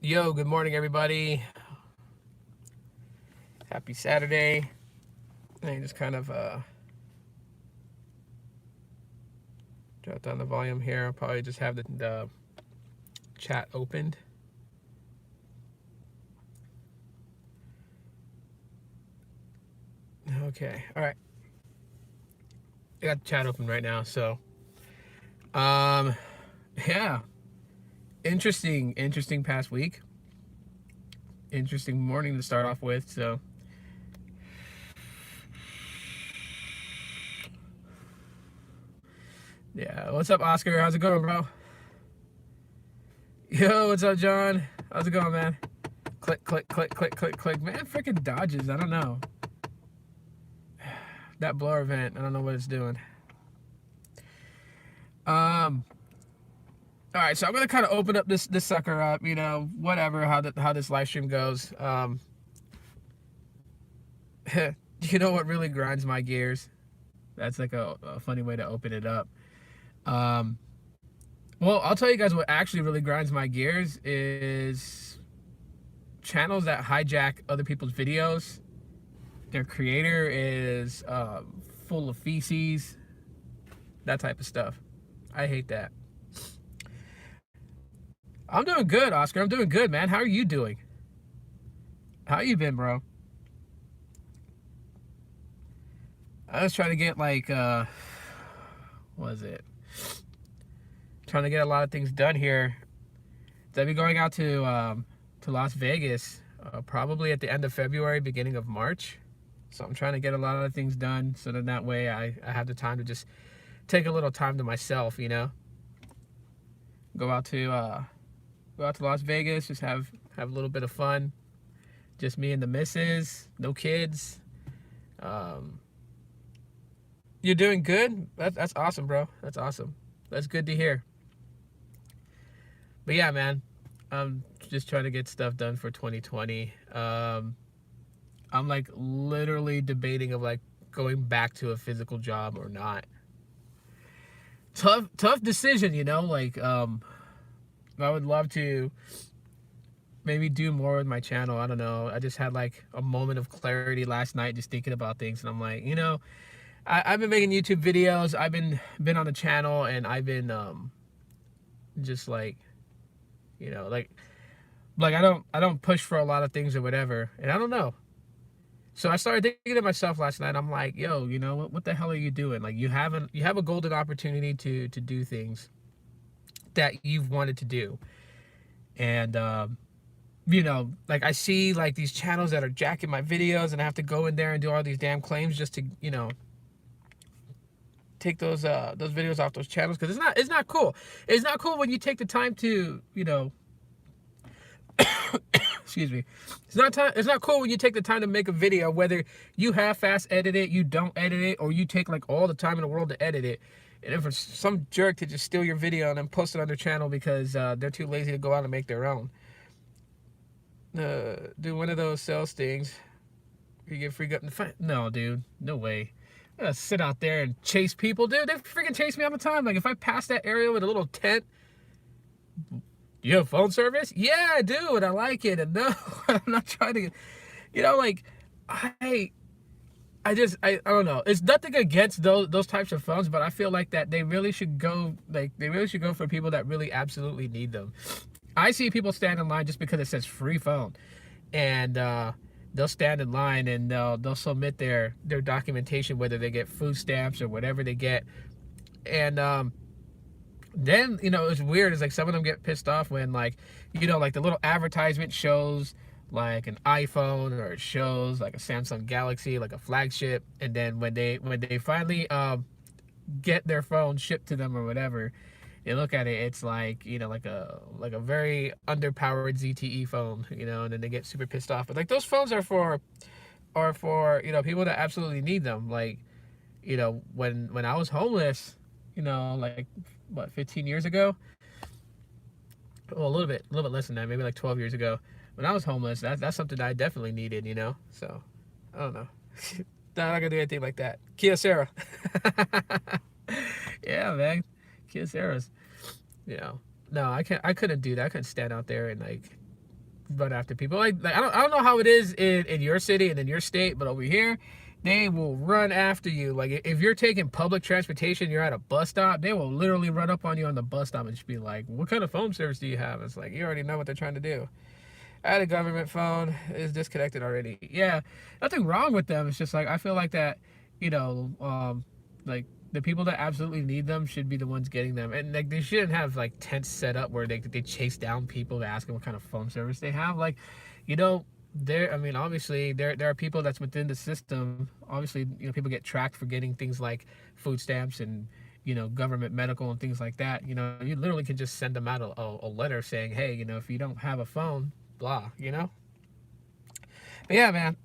Yo, good morning, everybody. Happy Saturday. I just kind of drop down the volume here. I'll probably just have the chat opened. Okay, all right. I got the chat open right now. So, um, yeah, interesting past week. Interesting morning to start off with. So, yeah, what's up, Oscar? How's it going, bro? Yo, what's up, John? How's it going, man? Click, click, click, click, click, click. Man, freaking dodges. I don't know. That blower vent, I don't know what it's doing. Um, all right, so I'm gonna kind of open up this sucker up, whatever how this live stream goes. You know what really grinds my gears? That's like a funny way to open it up. Um, well, I'll tell you guys what actually really grinds my gears is channels that hijack other people's videos. Their creator is full of feces, that type of stuff. I hate that. I'm doing good, Oscar. I'm doing good, man. How are you doing? How you been, bro? I was trying to get what is it? Trying to get a lot of things done here. I'll be going out to Las Vegas probably at the end of February, beginning of March. So I'm trying to get a lot of things done so that way I have the time to just take a little time to myself, Go out to Las Vegas, just have a little bit of fun. Just me and the missus, no kids. You're doing good? That's awesome, bro. That's awesome. That's good to hear. But yeah, man, I'm just trying to get stuff done for 2020. I'm like literally debating of like going back to a physical job or not. Tough decision, like I would love to maybe do more with my channel. I don't know. I just had like a moment of clarity last night just thinking about things, and I'm like, I've been making YouTube videos. I've been on the channel, and I've been just like, like I don't push for a lot of things or whatever, and I don't know. So I started thinking to myself last night. I'm like, yo, what the hell are you doing? Like you have a golden opportunity to do things that you've wanted to do, and like I see like these channels that are jacking my videos, and I have to go in there and do all these damn claims just to take those videos off those channels, because it's not cool. It's not cool when you take the time to excuse me. It's not cool when you take the time to make a video, whether you half-ass edit it, you don't edit it, or you take like all the time in the world to edit it, and then for some jerk to just steal your video and then post it on their channel because they're too lazy to go out and make their own. Do one of those sales things. You get free gut in the fight. No, dude, no way. I'm gonna sit out there and chase people, dude. They freaking chase me all the time. Like if I pass that area with a little tent. You have phone service? Yeah, I do, and I like it. And no, I'm not trying to, like, I don't know. It's nothing against those types of phones, but I feel like that they really should go for people that really absolutely need them. I see people stand in line just because it says free phone, and they'll stand in line and they'll submit their documentation, whether they get food stamps or whatever they get, and then it's weird. It's like some of them get pissed off when like like the little advertisement shows like an iPhone, or it shows like a Samsung Galaxy, like a flagship, and then when they finally get their phone shipped to them or whatever, they look at it, it's like like a very underpowered ZTE phone, and then they get super pissed off. But like those phones are for people that absolutely need them. Like when I was homeless, like what, 15 years ago? Well, a little bit less than that, maybe like 12 years ago. When I was homeless, that's something that I definitely needed, So, I don't know. No, I'm not gonna do anything like that. Kyocera. Yeah, man. Kyoceras. No, I couldn't do that. I couldn't stand out there and like run after people. Like I don't know how it is in your city and in your state, but over here, they will run after you. Like if you're taking public transportation, you're at a bus stop, they will literally run up on you on the bus stop and just be like, "What kind of phone service do you have?" It's like, you already know what they're trying to do. I had a government phone, is disconnected already. Yeah, nothing wrong with them. It's just like I feel like that, like the people that absolutely need them should be the ones getting them, and like they shouldn't have like tents set up where they chase down people to ask them what kind of phone service they have. Like, there. I mean, obviously there are people that's within the system. Obviously, people get tracked for getting things like food stamps and government medical and things like that. You literally can just send them out a letter saying, hey, if you don't have a phone, blah. But yeah, man.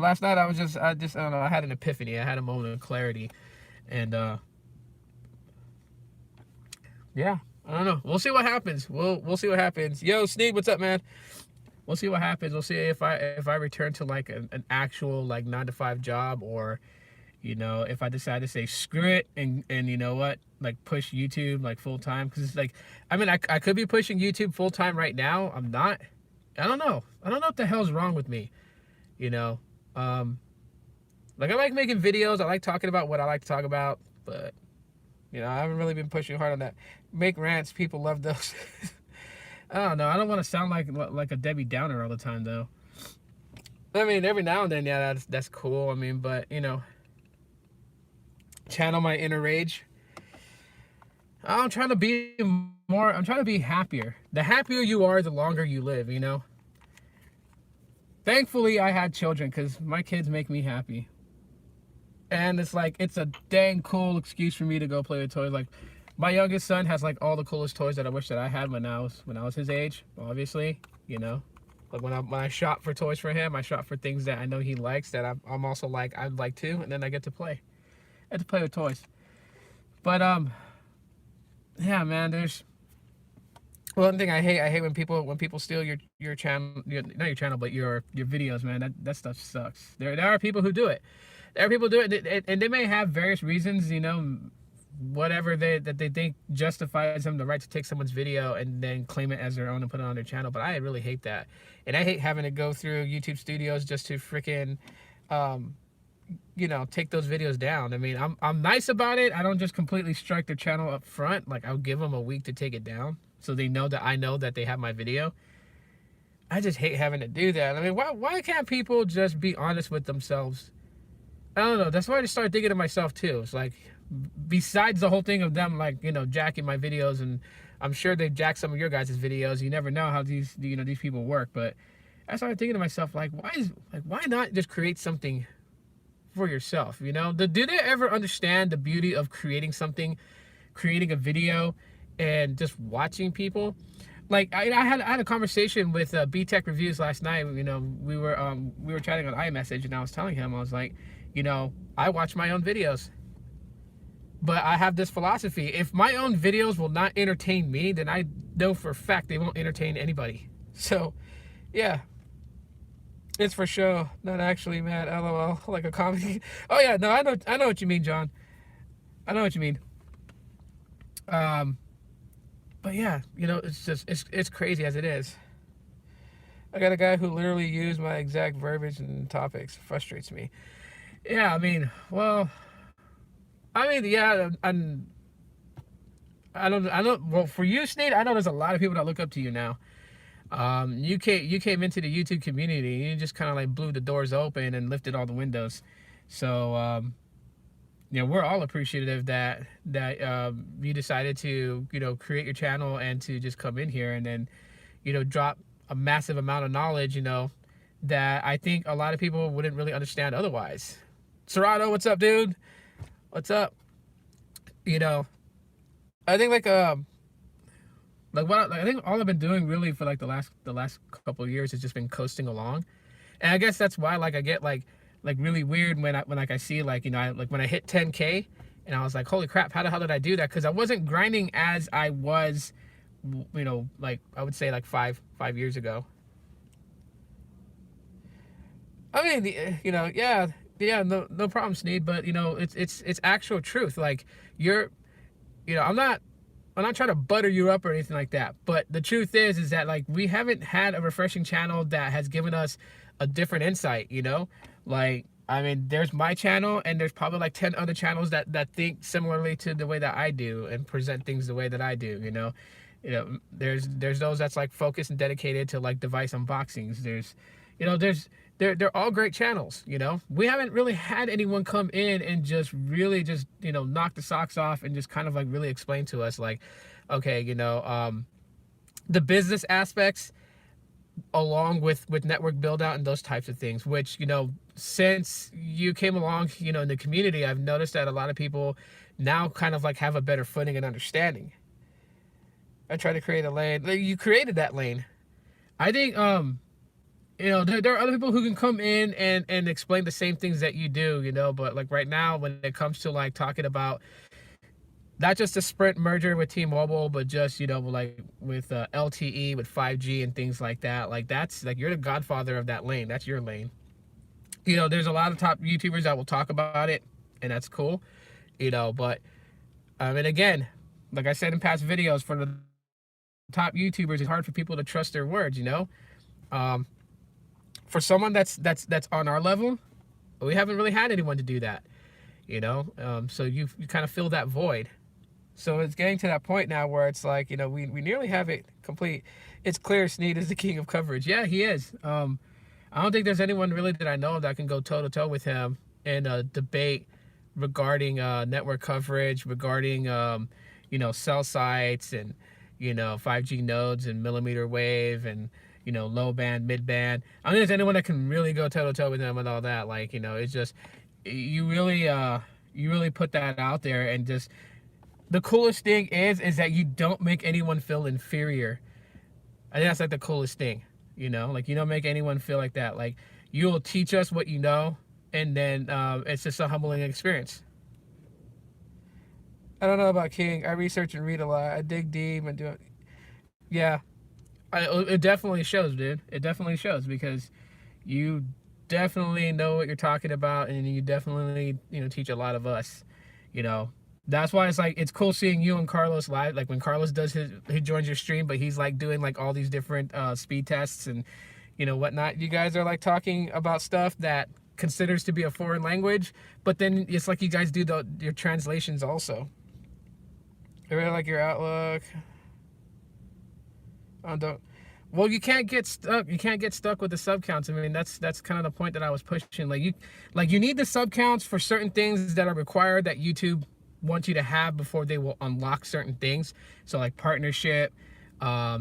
Last night I don't know. I had an epiphany. I had a moment of clarity. And yeah, I don't know. We'll see what happens. We'll see what happens. Yo, Sneed, what's up, man? We'll see what happens. We'll see if I return to like an actual like 9-to-5 job, or if I decide to say screw it and you know what, like push YouTube like full time, because it's like, I mean, I could be pushing YouTube full time right now. I'm not. I don't know what the hell's wrong with me. Like I like making videos. I like talking about what I like to talk about, but I haven't really been pushing hard on that. Make rants, people love those. I don't know. I don't want to sound like a Debbie Downer all the time, though. I mean, every now and then, yeah, that's cool. I mean, but channel my inner rage. I'm trying to be happier. The happier you are, the longer you live. Thankfully, I had children, because my kids make me happy. And it's like, it's a dang cool excuse for me to go play with toys. Like, my youngest son has like all the coolest toys that I wish that I had when I was his age, obviously. Like when I shop for toys for him, I shop for things that I know he likes, that I'm also like, I'd like to, and then I get to play. I get to play with toys. But yeah, man, there's one thing I hate when people steal your channel, not your channel, but your videos, man. That stuff sucks. There are people who do it. There are people who do it, and they may have various reasons, whatever that they think justifies them the right to take someone's video and then claim it as their own and put it on their channel. But I really hate that, and I hate having to go through YouTube Studios just to freaking take those videos down. I mean, I'm nice about it. I don't just completely strike their channel up front. Like, I'll give them a week to take it down, so they know that I know that they have my video. I just hate having to do that. I mean, why can't people just be honest with themselves? I don't know. That's why I just started thinking to myself too. It's like, besides the whole thing of them like jacking my videos, and I'm sure they jack some of your guys' videos. You never know how these people work. But I started thinking to myself, like, why not just create something for yourself? Do they ever understand the beauty of creating something, creating a video, and just watching people? Like I had a conversation with B Tech Reviews last night. We were chatting on iMessage, and I was telling him, I was like, I watch my own videos, but I have this philosophy: if my own videos will not entertain me, then I know for a fact they won't entertain anybody. So, yeah, it's for show, not actually, man. LOL, like a comedy. Oh yeah, no, I know what you mean, John. I know what you mean. But yeah, it's crazy as it is. I got a guy who literally used my exact verbiage and topics. Frustrates me. Yeah, I mean, yeah, I don't. Well, for you, Sneed, I know there's a lot of people that look up to you now. You came into the YouTube community, and you just kind of like blew the doors open and lifted all the windows. So, we're all appreciative that you decided to create your channel and to just come in here and then drop a massive amount of knowledge that I think a lot of people wouldn't really understand otherwise. Serrano, what's up, dude? What's up? I think I think all I've been doing really for like the last couple of years has just been coasting along, and I guess that's why like I get like really weird when I see like when I hit 10K, and I was like, holy crap, how the hell did I do that? Because I wasn't grinding as I was, like I would say like five years ago. I mean, yeah, no problem, Sneed, but it's actual truth. Like I'm not I'm not trying to butter you up or anything like that, but the truth is that like we haven't had a refreshing channel that has given us a different insight, you know? Like, I mean, there's my channel, and there's probably like 10 other channels that think similarly to the way that I do and present things the way that I do, you know? There's those that's like focused and dedicated to like device unboxings. They're all great channels, you know? We haven't really had anyone come in and just really just, knock the socks off and just kind of like really explain to us like, okay, the business aspects along with network build out and those types of things, which, since you came along, in the community, I've noticed that a lot of people now kind of like have a better footing and understanding. I try to create a lane. You created that lane. I think, there are other people who can come in and explain the same things that you do, but like right now, when it comes to like talking about not just the Sprint merger with T-Mobile, but just, like with LTE, with 5G and things like that, like that's like, you're the godfather of that lane. That's your lane. There's a lot of top YouTubers that will talk about it, and that's cool, but, and again, like I said in past videos, for the top YouTubers, it's hard for people to trust their words, for someone that's on our level, we haven't really had anyone to do that, so you kind of fill that void. So it's getting to that point now where it's like, we nearly have it complete. It's clear Sneed is the king of coverage. Yeah, he is. I don't think there's anyone really that I know of that can go toe to toe with him in a debate regarding network coverage, regarding cell sites and 5G nodes and millimeter wave and low band, mid band. I don't think there's anyone that can really go toe to toe with him and all that. Like, it's just you really put that out there, and just the coolest thing is that you don't make anyone feel inferior. I think that's like the coolest thing, like you don't make anyone feel like that. Like, you'll teach us what you know, and then it's just a humbling experience. I don't know about King. I research and read a lot. I dig deep and do it. Yeah, it definitely shows, dude. It definitely shows, because you definitely know what you're talking about, and you definitely teach a lot of us. That's why it's like it's cool seeing you and Carlos live. Like when Carlos he joins your stream, but he's like doing like all these different speed tests and whatnot. You guys are like talking about stuff that considers to be a foreign language, but then it's like you guys do your translations also. I really like your outlook. Well, you can't get stuck. You can't get stuck with the sub counts. I mean, that's kind of the point that I was pushing. Like you need the sub counts for certain things that are required that YouTube wants you to have before they will unlock certain things. So like partnership,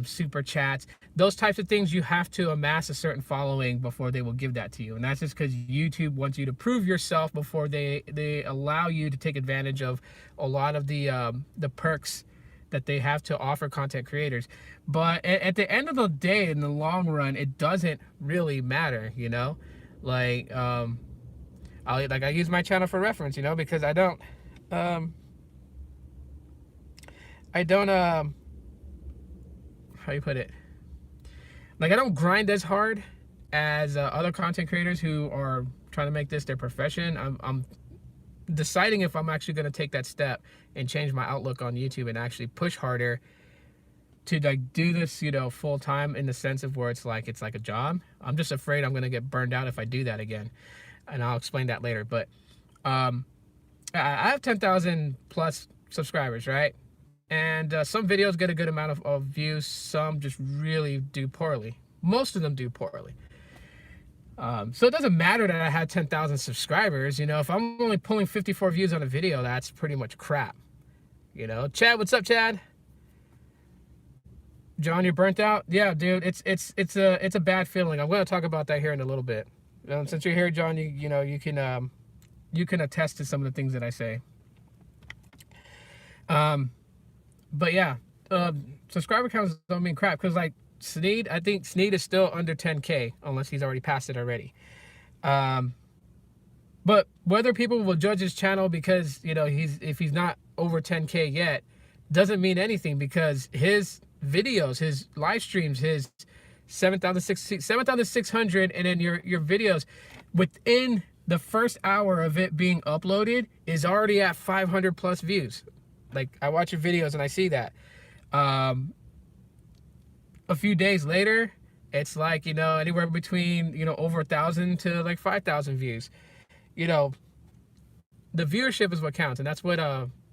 super chats, those types of things, you have to amass a certain following before they will give that to you. And that's just because YouTube wants you to prove yourself before they allow you to take advantage of a lot of the perks that they have to offer content creators. But at the end of the day, in the long run, it doesn't really matter, like I use my channel for reference, because I don't how you put it, like I don't grind as hard as other content creators who are trying to make this their profession. I'm deciding if I'm actually going to take that step and change my outlook on YouTube and actually push harder to like do this, full time, in the sense of where it's like a job. I'm just afraid I'm going to get burned out if I do that again, and I'll explain that later. But I have 10,000 plus subscribers, right? And some videos get a good amount of views. Some just really do poorly. Most of them do poorly. So it doesn't matter that I had 10,000 subscribers. If I'm only pulling 54 views on a video, that's pretty much crap. Chad, what's up, Chad? John, you're burnt out? Yeah, dude, it's a bad feeling. I'm going to talk about that here in a little bit. Since you're here, John, you can attest to some of the things that I say. But yeah, subscriber counts don't mean crap, because like Sneed, I think Sneed is still under 10K unless he's already passed it already. But whether people will judge his channel because if he's not over 10K yet, doesn't mean anything, because his videos, his live streams, his 7,600, and then your videos within the first hour of it being uploaded is already at 500 plus views. Like, I watch your videos and I see that. Um, a few days later, it's like, anywhere between, over 1,000 to like 5,000 views. You know, the viewership is what counts, and that's what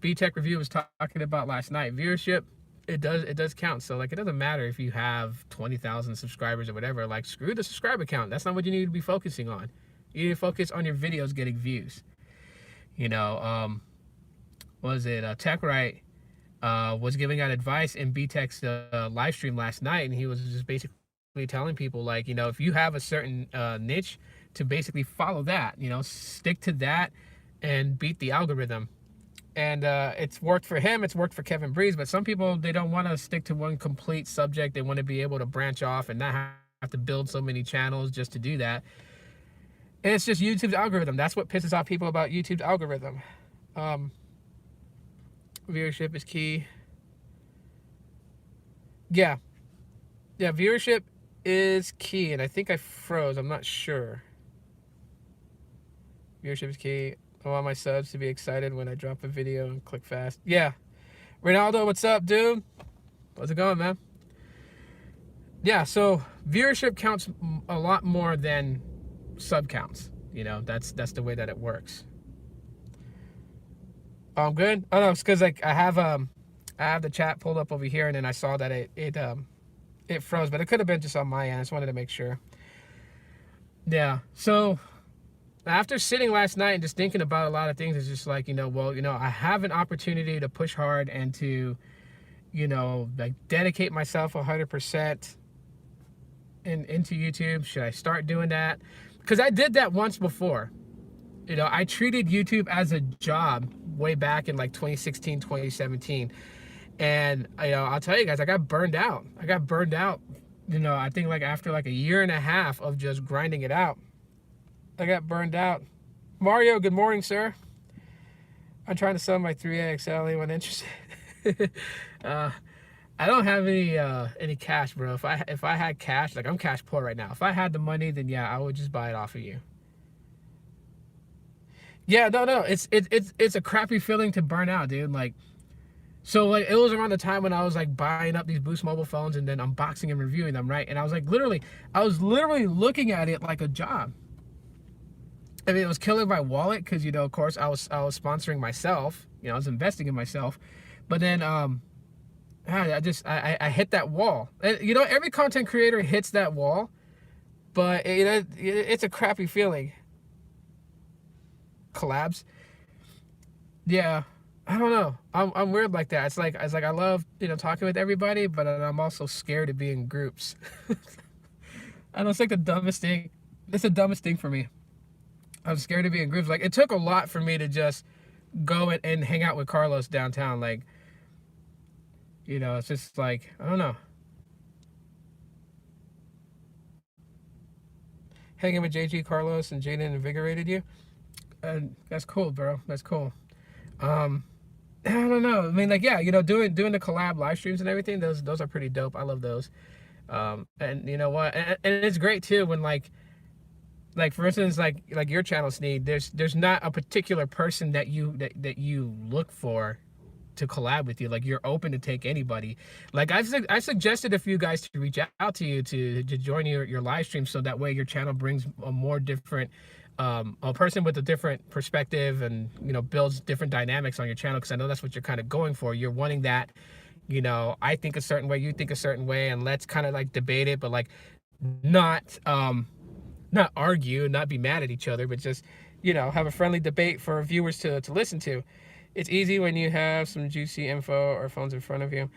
B Tech Review was talking about last night. Viewership, it does count. So like, it doesn't matter if you have 20,000 subscribers or whatever. Like, screw the subscriber count. That's not what you need to be focusing on. You need to focus on your videos getting views. Was it TechRight was giving out advice in B Tech's live stream last night, and he was just basically telling people, like, if you have a certain niche, to basically follow that. Stick to that and beat the algorithm. And it's worked for him, it's worked for Kevin Breeze, but some people, they don't want to stick to one complete subject. They want to be able to branch off and not have to build so many channels just to do that. And it's just YouTube's algorithm. That's what pisses off people about YouTube's algorithm. Viewership is key. Yeah, viewership is key, and I think I froze, I'm not sure. Viewership is key. I want my subs to be excited when I drop a video and click fast. Yeah. Ronaldo, what's up, dude? How's it going, man? Yeah, so viewership counts a lot more than sub counts. That's the way that it works. I'm good. Oh no, it's because like I have the chat pulled up over here, and then I saw that it froze, but it could have been just on my end. I just wanted to make sure. Yeah. So after sitting last night and just thinking about a lot of things, it's just like, I have an opportunity to push hard and to, like, dedicate myself 100% into YouTube. Should I start doing that? Because I did that once before. I treated YouTube as a job way back in like 2016, 2017. And, I'll tell you guys, I got burned out. I think like after like a year and a half of just grinding it out, I got burned out. Mario, good morning, sir. I'm trying to sell my 3A XL. Anyone interested? I don't have any cash, bro. If I had cash, like, I'm cash poor right now. If I had the money, then yeah, I would just buy it off of you. Yeah, no. It's a crappy feeling to burn out, dude. Like, so like, it was around the time when I was like buying up these Boost mobile phones and then unboxing and reviewing them, right? And I was literally looking at it like a job. I mean, it was killing my wallet because, of course, I was sponsoring myself. I was investing in myself. But then I hit that wall. And, every content creator hits that wall. But, it's a crappy feeling. Collabs. Yeah. I don't know. I'm weird like that. It's like I love, talking with everybody, but I'm also scared to be in groups. I know, it's like the dumbest thing. It's the dumbest thing for me. I'm scared to be in groups. Like, it took a lot for me to just go and hang out with Carlos downtown. Like, it's just like, I don't know. Hanging with JG, Carlos, and Jaden invigorated you? That's cool, bro. That's cool. I don't know. I mean, like, yeah, doing the collab live streams and everything, those are pretty dope. I love those. And you know what? And it's great, too, when, like, for instance, like your channel, Sneed, there's not a particular person that you look for to collab with you. Like, you're open to take anybody. Like, I suggested a few guys to reach out to you to join your live stream, so that way your channel brings a more different a person with a different perspective, and builds different dynamics on your channel, because I know that's what you're kind of going for. You're wanting that, I think a certain way, you think a certain way, and let's kind of like debate it, but like not argue, not be mad at each other, but just, have a friendly debate for viewers to listen to. It's easy when you have some juicy info or phones in front of you.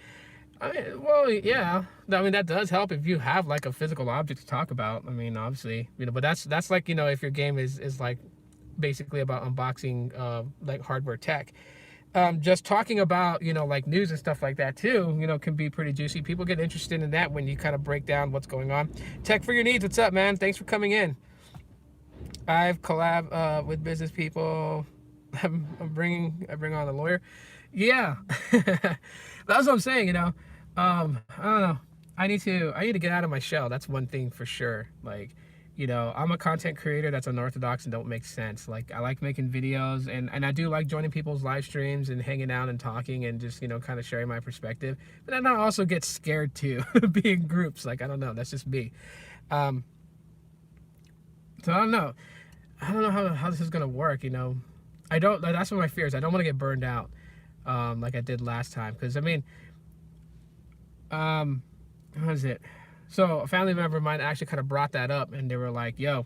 Well, yeah. I mean, that does help if you have like a physical object to talk about. I mean, obviously, but that's like, if your game is like basically about unboxing like hardware tech. Just talking about, like news and stuff like that too, can be pretty juicy. People get interested in that when you kind of break down what's going on. Tech for your needs. What's up, man? Thanks for coming in. I've collab with business people. I bring on a lawyer. Yeah. That's what I'm saying, I don't know. I need to get out of my shell. That's one thing for sure. Like, You know, I'm a content creator that's unorthodox and don't make sense. Like, I like making videos, and I do like joining people's live streams and hanging out and talking and just, you know, kind of sharing my perspective. But then I also get scared too, being in groups. Like, I don't know, that's just me. So I don't know. I don't know how this is gonna work, you know. I don't, that's one of my fears. I don't want to get burned out, like I did last time. Because, I mean, what is it? So a family member of mine actually kind of brought that up, and they were like, yo,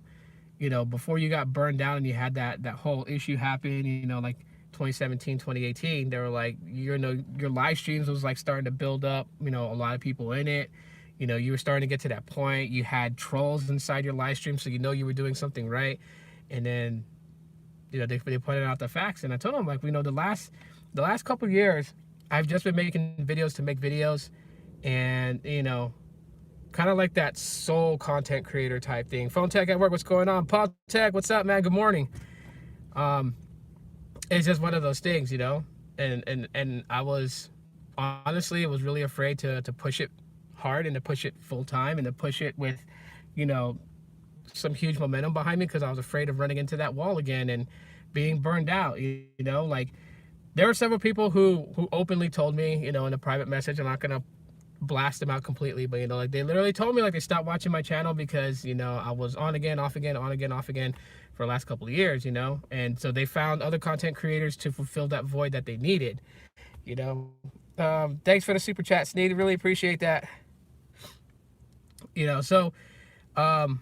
you know, before you got burned down and you had that whole issue happen, you know, like 2017, 2018, they were like, you know, your live streams was like starting to build up, you know, a lot of people in it. You know, you were starting to get to that point. You had trolls inside your live stream, so you know you were doing something right. And then, you know, they pointed out the facts, and I told them, like, you know, the last couple of years, I've just been making videos to make videos, and, you know, kind of like that sole content creator type thing. Phone Tech at work, what's going on? Paul Tech, what's up, man? Good morning. It's just one of those things, you know, and I was, honestly, I was really afraid to push it hard and to push it full time and to push it with, you know, some huge momentum behind me, because I was afraid of running into that wall again and being burned out. You know, like, there were several people who openly told me, you know, in a private message, I'm not gonna blast them out completely, but, you know, like, they literally told me, like, they stopped watching my channel because, you know, I was on again, off again, on again, off again for the last couple of years, you know. And so they found other content creators to fulfill that void that they needed, you know. Thanks for the super chat, Sneed, really appreciate that. You know, so I'm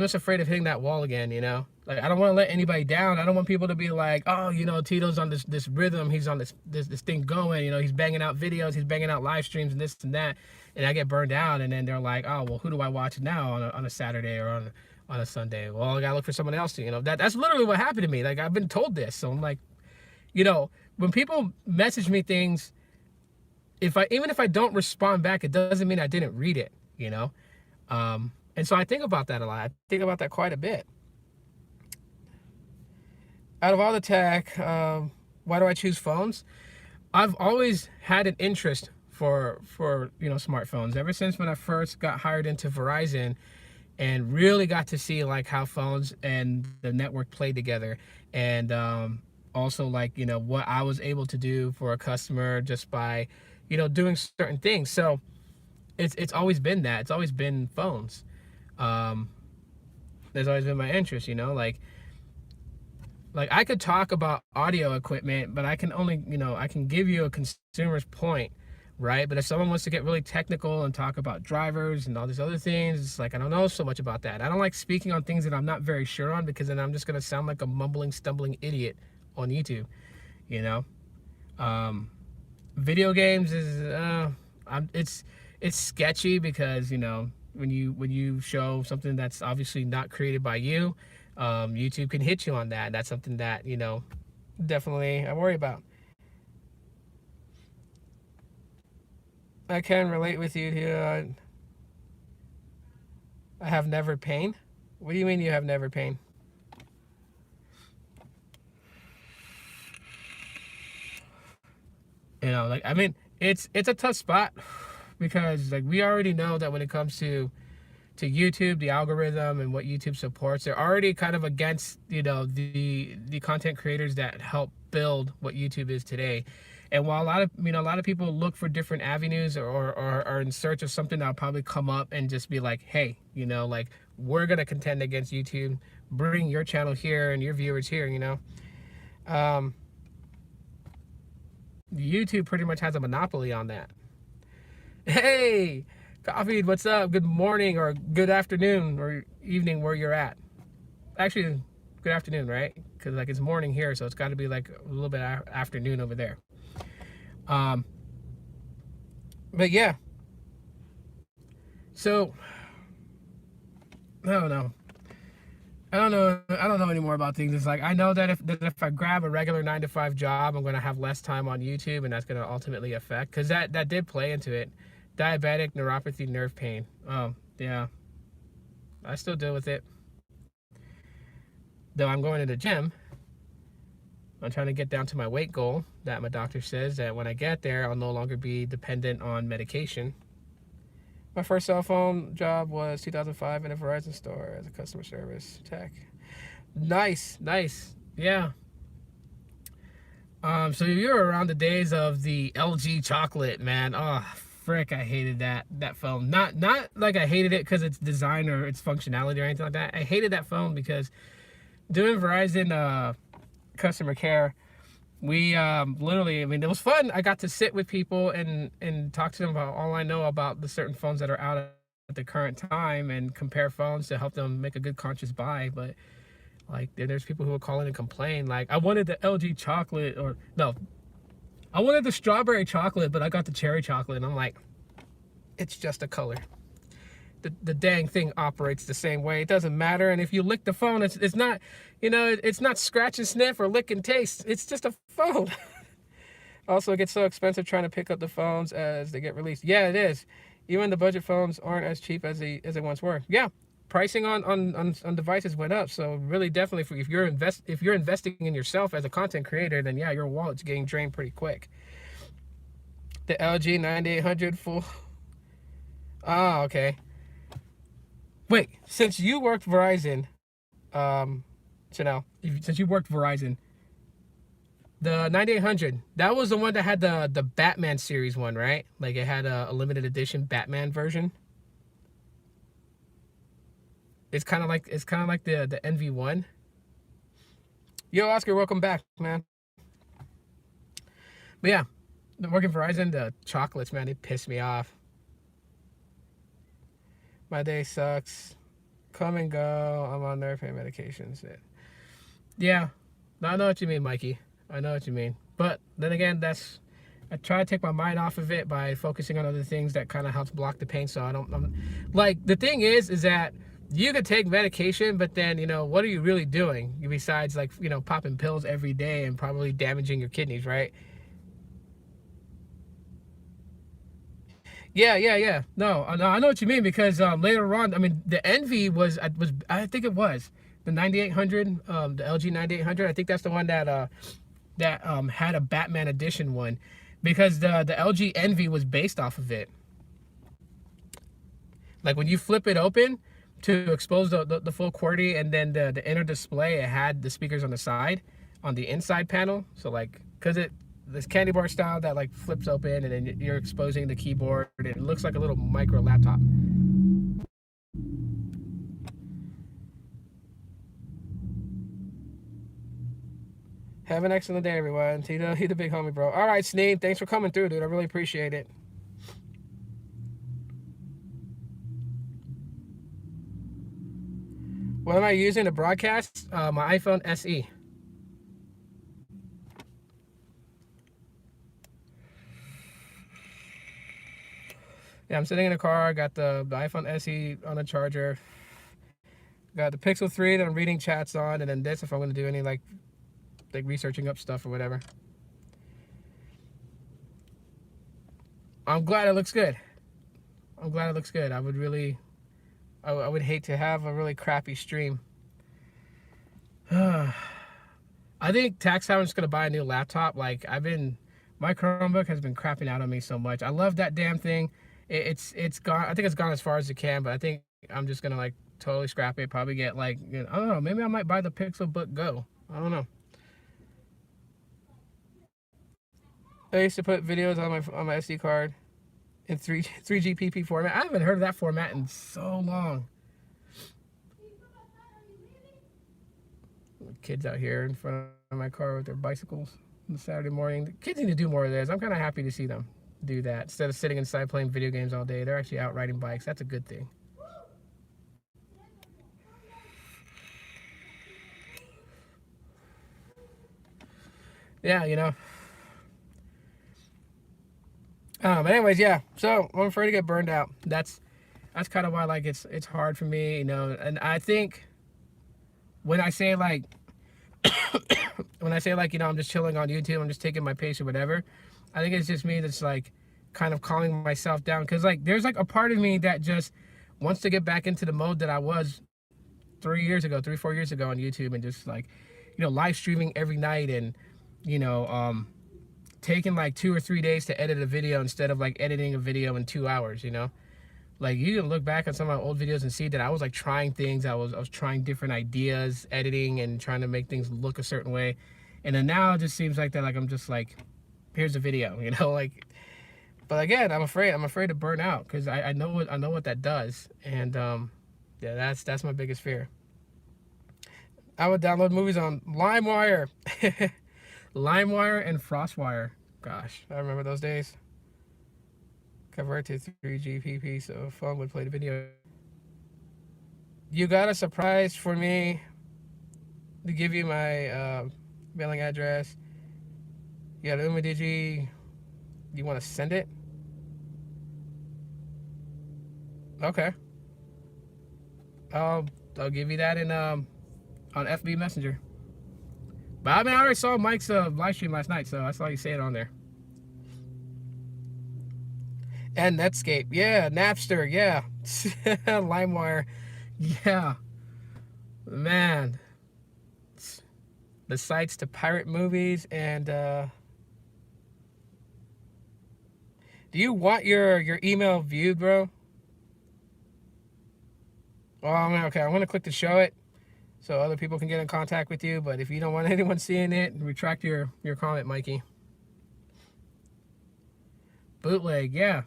just afraid of hitting that wall again, you know. Like, I don't want to let anybody down. I don't want people to be like, oh, you know, Tito's on this rhythm. He's on this thing going. You know, he's banging out videos. He's banging out live streams and this and that. And I get burned out. And then they're like, oh, well, who do I watch now on a Saturday or on a Sunday? Well, I got to look for someone else to, you know. That's literally what happened to me. Like, I've been told this. So I'm like, you know, when people message me things, even if I don't respond back, it doesn't mean I didn't read it, you know. And so I think about that a lot. I think about that quite a bit. Out of all the tech, why do I choose phones? I've always had an interest for you know, smartphones. Ever since when I first got hired into Verizon and really got to see, like, how phones and the network play together, and also, like, you know, what I was able to do for a customer just by, you know, doing certain things. So it's always been that. It's always been phones. There's always been my interest, you know, like I could talk about audio equipment, but I can only, you know, I can give you a consumer's point, right? But if someone wants to get really technical and talk about drivers and all these other things, it's like, I don't know so much about that. I don't like speaking on things that I'm not very sure on, because then I'm just going to sound like a mumbling, stumbling idiot on YouTube, you know? Video games is, it's sketchy, because, you know, when you show something that's obviously not created by you, YouTube can hit you on that. That's something that, you know, definitely I worry about. I can relate with you here. I have never pain. What do you mean you have never pain? You know, like, I mean, it's a tough spot, because, like, we already know that when it comes to YouTube, the algorithm and what YouTube supports, they're already kind of against, you know, the content creators that help build what YouTube is today. And while a lot of people look for different avenues or are in search of something that'll probably come up and just be like, hey, you know, like, we're gonna contend against YouTube, bring your channel here and your viewers here, you know. YouTube pretty much has a monopoly on that. Hey, Coffee, what's up? Good morning or good afternoon or evening where you're at. Actually, good afternoon, right? Because, like, it's morning here, so it's got to be like a little bit afternoon over there. But yeah. So, I don't know. I don't know anymore about things. It's like, I know that if I grab a regular 9-to-5 job, I'm going to have less time on YouTube, and that's going to ultimately affect, because that did play into it. Diabetic neuropathy, nerve pain. Oh, yeah. I still deal with it. Though I'm going to the gym. I'm trying to get down to my weight goal that my doctor says that when I get there, I'll no longer be dependent on medication. My first cell phone job was 2005 in a Verizon store as a customer service tech. Nice, nice. Yeah. So you're around the days of the LG chocolate, man. Oh, frick, I hated that phone. Not like I hated it because its design or its functionality or anything like that. I hated that phone because doing Verizon customer care, we literally, I mean, it was fun. I got to sit with people and talk to them about all I know about the certain phones that are out at the current time and compare phones to help them make a good conscious buy. But like, there's people who would call in and complain, like, I wanted the LG chocolate, or no, I wanted the strawberry chocolate, but I got the cherry chocolate. And I'm like, it's just a color. The dang thing operates the same way. It doesn't matter. And if you lick the phone, it's not, you know, it's not scratch and sniff or lick and taste. It's just a phone. Also, it gets so expensive trying to pick up the phones as they get released. Yeah, it is. Even the budget phones aren't as cheap as they once were. Yeah, pricing on devices went up. So really, definitely, if you're investing in yourself as a content creator, then yeah, your wallet's getting drained pretty quick. The LG 9800 full. Ah, okay. Wait, since you worked Verizon, Chanel, since you worked Verizon, the 9800, that was the one that had the Batman series one, right? Like it had a limited edition Batman version. It's kind of like the NV1. Yo, Oscar, welcome back, man. But yeah, working Verizon, the chocolates, man, they piss me off. My day sucks. Come and go. I'm on nerve pain medications. Yeah, I know what you mean, Mikey. I know what you mean. But then again, I try to take my mind off of it by focusing on other things that kind of helps block the pain. So I'm like, the thing is that you could take medication, but then, you know, what are you really doing besides, like, you know, popping pills every day and probably damaging your kidneys, right? Yeah. No, I know what you mean, because later on, I mean, the Envy was I think it was the 9800, the LG 9800. I think that's the one that had a Batman edition one, because the LG Envy was based off of it. Like when you flip it open to expose the full QWERTY, and then the inner display, it had the speakers on the side, on the inside panel. So like, because this candy bar style that like flips open, and then you're exposing the keyboard, and it looks like a little micro laptop. Have an excellent day, everyone. Tito, he the big homie, bro. All right, Sneed, thanks for coming through, dude. I really appreciate it. What am I using to broadcast? My iPhone SE. Yeah, I'm sitting in the car. Got the iPhone SE on the charger. Got the Pixel 3 that I'm reading chats on, and then this if I'm going to do any like researching up stuff or whatever. I'm glad it looks good. I'm glad it looks good. I would hate to have a really crappy stream. I think tax time I'm just gonna buy a new laptop. Like my Chromebook has been crapping out on me so much. I love that damn thing. It's gone. I think it's gone as far as it can, but I think I'm just gonna like totally scrap it. Probably get like, you know, I don't know. Maybe I might buy the Pixelbook Go. I don't know. I used to put videos on my SD card in 3GPP format. I haven't heard of that format in so long. Kids out here in front of my car with their bicycles on Saturday morning. The kids need to do more of this. I'm kind of happy to see them do that. Instead of sitting inside playing video games all day, they're actually out riding bikes. That's a good thing. Yeah, you know. But anyways, yeah. So I'm afraid to get burned out. That's kind of why, like, it's hard for me, you know. And I think when I say like you know, I'm just chilling on YouTube, I'm just taking my pace or whatever, I think it's just me that's like kind of calming myself down, because like there's like a part of me that just wants to get back into the mode that I was 4 years ago on YouTube, and just like, you know, live streaming every night, and you know, taking like 2 or 3 days to edit a video instead of like editing a video in 2 hours, you know. Like, you can look back at some of my old videos and see that I was like trying things. I was trying different ideas, editing and trying to make things look a certain way. And then now it just seems like that, like I'm just like, here's a video, you know, like. But again, I'm afraid to burn out, because I know what that does. And yeah, that's my biggest fear. I would download movies on LimeWire. LimeWire and FrostWire. Gosh, I remember those days. Convert to 3GPP so phone would play the video. You got a surprise for me to give you my mailing address. You got Umidigi. You want to send it? Okay. I'll give you that in on FB Messenger. But I mean, I already saw Mike's live stream last night, so I saw you say it on there. And Netscape, yeah. Napster, yeah. LimeWire, yeah. Man, the sites to pirate movies. And do you want your email viewed, bro? Well, I mean, okay, I'm gonna click to show it so other people can get in contact with you. But if you don't want anyone seeing it, retract your comment, Mikey. Bootleg, yeah.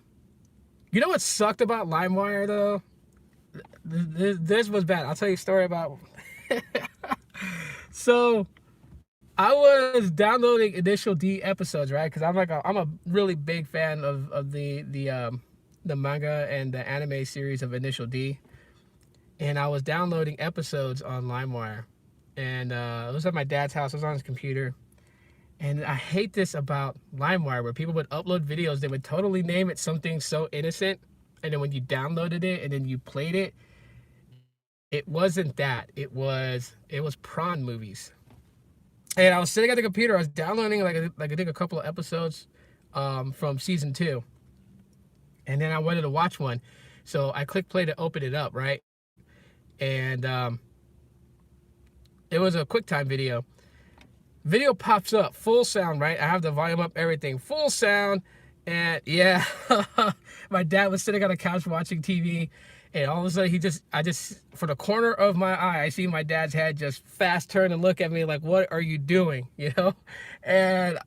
You know what sucked about LimeWire, though? This was bad. I'll tell you a story about... So, I was downloading Initial D episodes, right? Because I'm a really big fan of the manga and the anime series of Initial D. And I was downloading episodes on LimeWire. And it was at my dad's house. It was on his computer. And I hate this about LimeWire, where people would upload videos, they would totally name it something so innocent, and then when you downloaded it and then you played it, it wasn't that. It was prawn movies. And I was sitting at the computer, I was downloading like I think a couple of episodes from season 2. And then I wanted to watch one. So I clicked play to open it up, right? And it was a QuickTime video. Video pops up, full sound, right? I have the volume up, everything, full sound. And yeah, my dad was sitting on the couch watching TV, and all of a sudden I just, for the corner of my eye, I see my dad's head just fast turn and look at me like, what are you doing? You know? And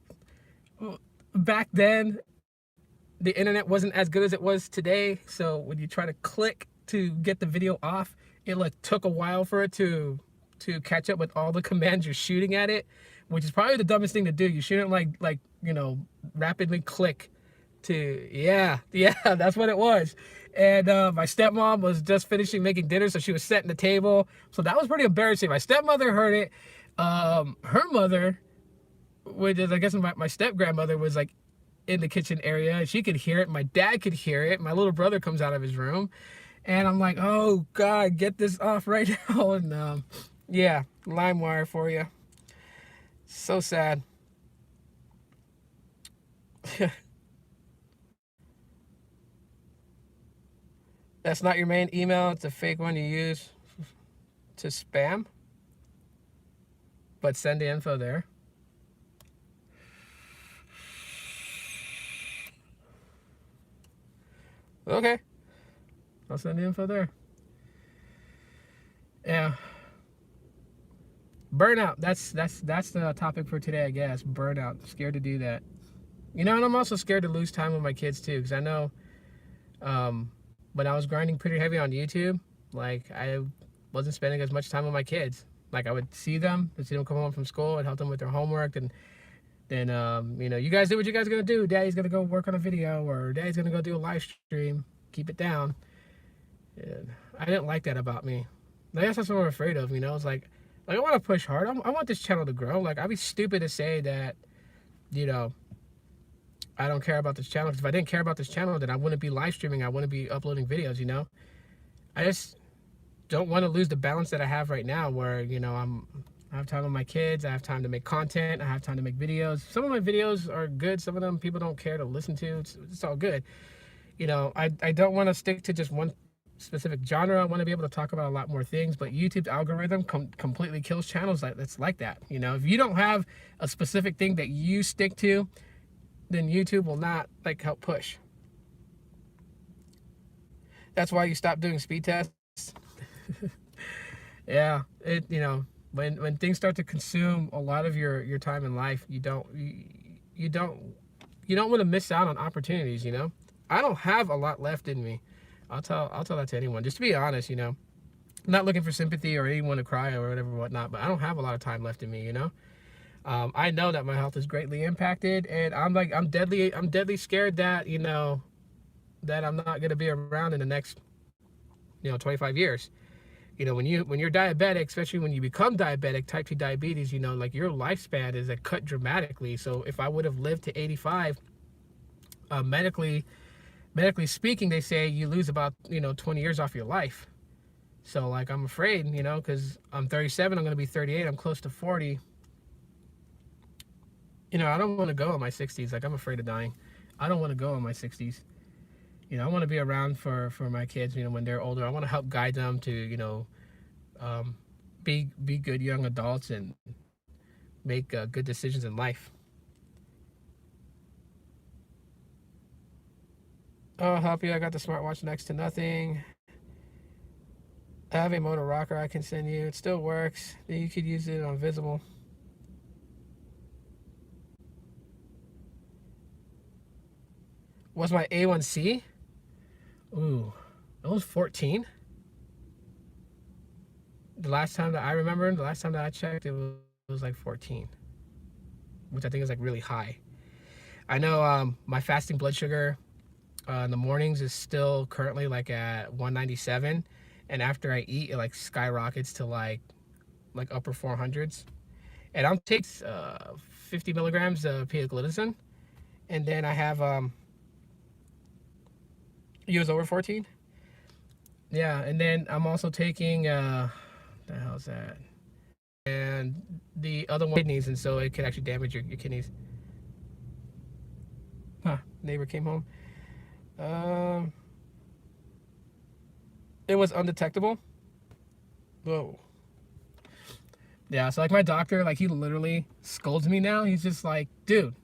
back then, the internet wasn't as good as it was today. So when you try to click to get the video off, it like took a while for it to catch up with all the commands you're shooting at it, which is probably the dumbest thing to do. You shouldn't like you know, rapidly click to, yeah, that's what it was. And my stepmom was just finishing making dinner, so she was setting the table. So that was pretty embarrassing. My stepmother heard it. Her mother, which is, I guess my step-grandmother, was like in the kitchen area. She could hear it. My dad could hear it. My little brother comes out of his room. And I'm like, oh, God, get this off right now. And yeah, LimeWire for you. So sad. That's not your main email. It's a fake one you use to spam. But send the info there. Okay. I'll send the info there. Yeah. Burnout. That's the topic for today, I guess. Burnout. Scared to do that. You know, and I'm also scared to lose time with my kids too, because I know when I was grinding pretty heavy on YouTube, like, I wasn't spending as much time with my kids. Like, I would see them come home from school and help them with their homework, and then you know, you guys do what you guys are gonna do. Daddy's gonna go work on a video, or Daddy's gonna go do a live stream. Keep it down. And I didn't like that about me. I guess that's what I'm afraid of, you know. It's like I want to push hard. I want this channel to grow. Like, I'd be stupid to say that, you know, I don't care about this channel. Because if I didn't care about this channel, then I wouldn't be live streaming. I wouldn't be uploading videos, you know. I just don't want to lose the balance that I have right now, where, you know, I have time with my kids. I have time to make content. I have time to make videos. Some of my videos are good. Some of them people don't care to listen to. It's all good. You know, I don't want to stick to just one specific genre. I want to be able to talk about a lot more things, but YouTube's algorithm completely kills channels that's like that. You know, if you don't have a specific thing that you stick to, then YouTube will not like help push. That's why you stop doing speed tests. Yeah, when things start to consume a lot of your time in life, you don't want to miss out on opportunities. I don't have a lot left in me. I'll tell that to anyone. Just to be honest, I'm not looking for sympathy or anyone to cry or whatever whatnot. But I don't have a lot of time left in me. I know that my health is greatly impacted, and I'm deadly scared that that I'm not gonna be around in the next 25 years. When you're diabetic, especially when you become diabetic, type 2 diabetes, like your lifespan is cut dramatically. So if I would have lived to 85, medically speaking, they say you lose about 20 years off your life. So like I'm afraid, because I'm 37, I'm gonna be 38, I'm close to 40. I don't want to go in my 60s. Like I'm afraid of dying. I don't want to go in my 60s. I want to be around for my kids. When they're older, I want to help guide them to be good young adults and make good decisions in life. Oh, I'll help you. I got the smartwatch next to nothing. I have a motor rocker I can send you. It still works. You could use it on visible. Was my A1C? Ooh, it was 14. The last time that I checked, it was like 14, which I think is like really high. I know my fasting blood sugar in the mornings is still currently like at 197, and after I eat, it like skyrockets to like upper 400s. And I'll take 50 milligrams of pioglitazone, and then I have you was over 14. Yeah, and then I'm also taking the hell's that? And the other one, kidneys, and so it could actually damage your kidneys. Huh? Neighbor came home. It was undetectable. Whoa. Yeah, so like my doctor, like he literally scolds me now. He's just like, dude.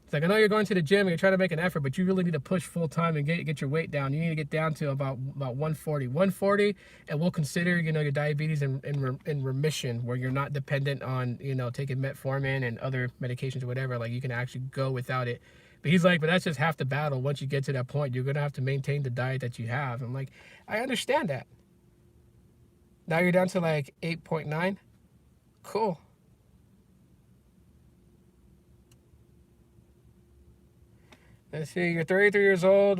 It's like, I know you're going to the gym and you're trying to make an effort, but you really need to push full time and get your weight down. You need to get down to about 140, and we'll consider your diabetes in remission, where you're not dependent on taking metformin and other medications or whatever. Like you can actually go without it. But he's like, but that's just half the battle. Once you get to that point, you're gonna have to maintain the diet that you have. I'm like, I understand that. Now you're down to like 8.9. Cool. Let's see, you're 33 years old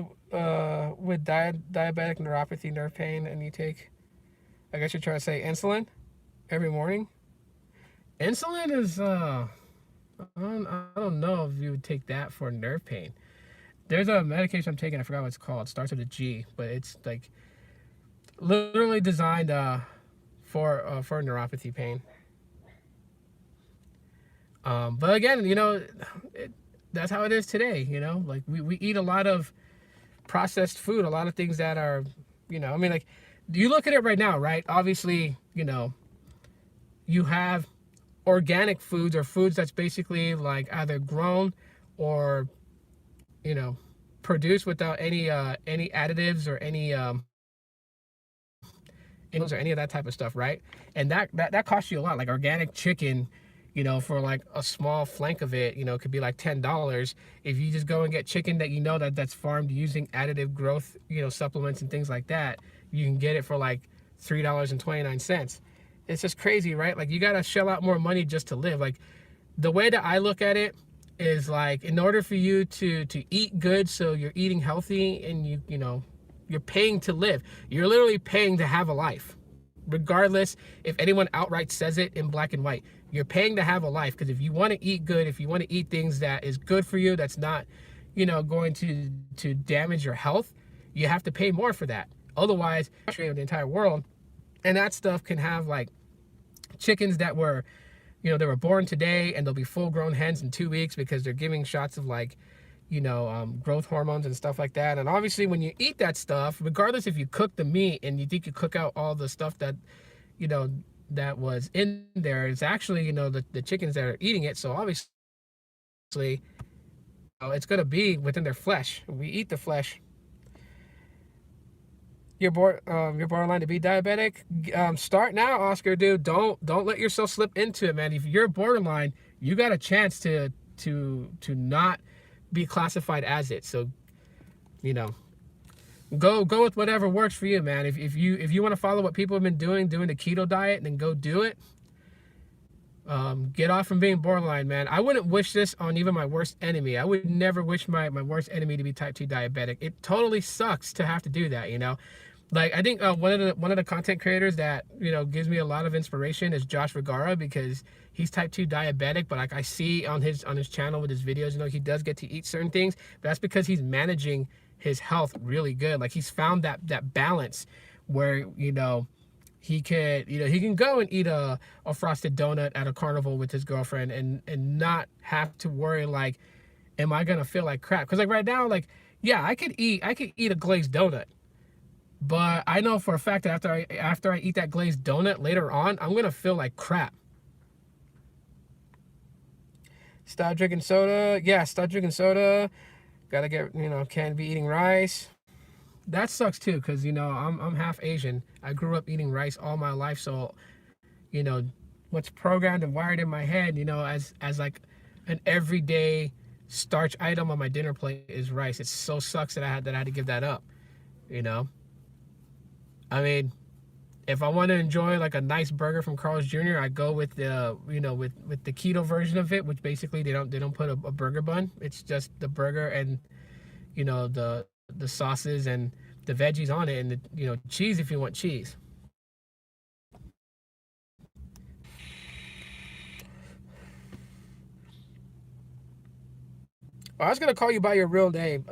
with diabetic neuropathy, nerve pain, and you take, I guess you're trying to say insulin every morning. Insulin is, I don't know if you would take that for nerve pain. There's a medication I'm taking, I forgot what it's called. It starts with a G, but it's like literally designed for neuropathy pain. But again, that's how it is today. Like we eat a lot of processed food, a lot of things that are, I mean, like you look at it right now, right? Obviously, you have organic foods or foods that's basically like either grown or, produced without any additives or any or any of that type of stuff, right? And that costs you a lot. Like organic chicken, for like a small flank of it, it could be like $10. If you just go and get chicken that's farmed using additive growth, supplements and things like that, you can get it for like $3.29. It's just crazy, right? Like you gotta shell out more money just to live. Like the way that I look at it is like, in order for you to eat good, so you're eating healthy and you're paying to live. You're literally paying to have a life. Regardless if anyone outright says it in black and white, you're paying to have a life. Because if you want to eat good, if you want to eat things that is good for you, that's not going to damage your health, you have to pay more for that. Otherwise, the entire world. And that stuff can have like chickens that were they were born today, and they'll be full grown hens in 2 weeks because they're giving shots of like growth hormones and stuff like that. And obviously when you eat that stuff, regardless if you cook the meat and you think you cook out all the stuff that that was in there, it's actually the chickens that are eating it. So obviously it's going to be within their flesh. We eat the flesh. you're borderline to be diabetic. Start now, Oscar, dude. Don't let yourself slip into it, man. If you're borderline, you got a chance to not be classified as it. So, you know, go with whatever works for you, man. If you want to follow what people have been doing the keto diet, then go do it. Get off from being borderline, man. I wouldn't wish this on even my worst enemy. I would never wish my worst enemy to be type 2 diabetic. It totally sucks to have to do that, you know. Like, I think one of the content creators that, you know, gives me a lot of inspiration is Josh Vergara, because he's type 2 diabetic, but like I see on his channel with his videos, you know, he does get to eat certain things, but that's because he's managing his health really good. Like, he's found that balance where, you know, he can go and eat a frosted donut at a carnival with his girlfriend and not have to worry, like, am I gonna feel like crap? Because like right now, like, yeah, I could eat a glazed donut, but I know for a fact that after I eat that glazed donut later on, I'm gonna feel like crap. Stop drinking soda. Yeah, stop drinking soda. Gotta get, you know, can't be eating rice. That sucks too, because, you know, I'm half Asian. I grew up eating rice all my life, so, you know, what's programmed and wired in my head, you know, as like an everyday starch item on my dinner plate is rice. It so sucks that I had to give that up, you know. I mean, if I want to enjoy like a nice burger from Carl's Jr., I go with the, you know, with the keto version of it, which basically they don't put a burger bun. It's just the burger and, you know, the sauces and the veggies on it, and the, you know, cheese if you want cheese. I was gonna call you by your real name,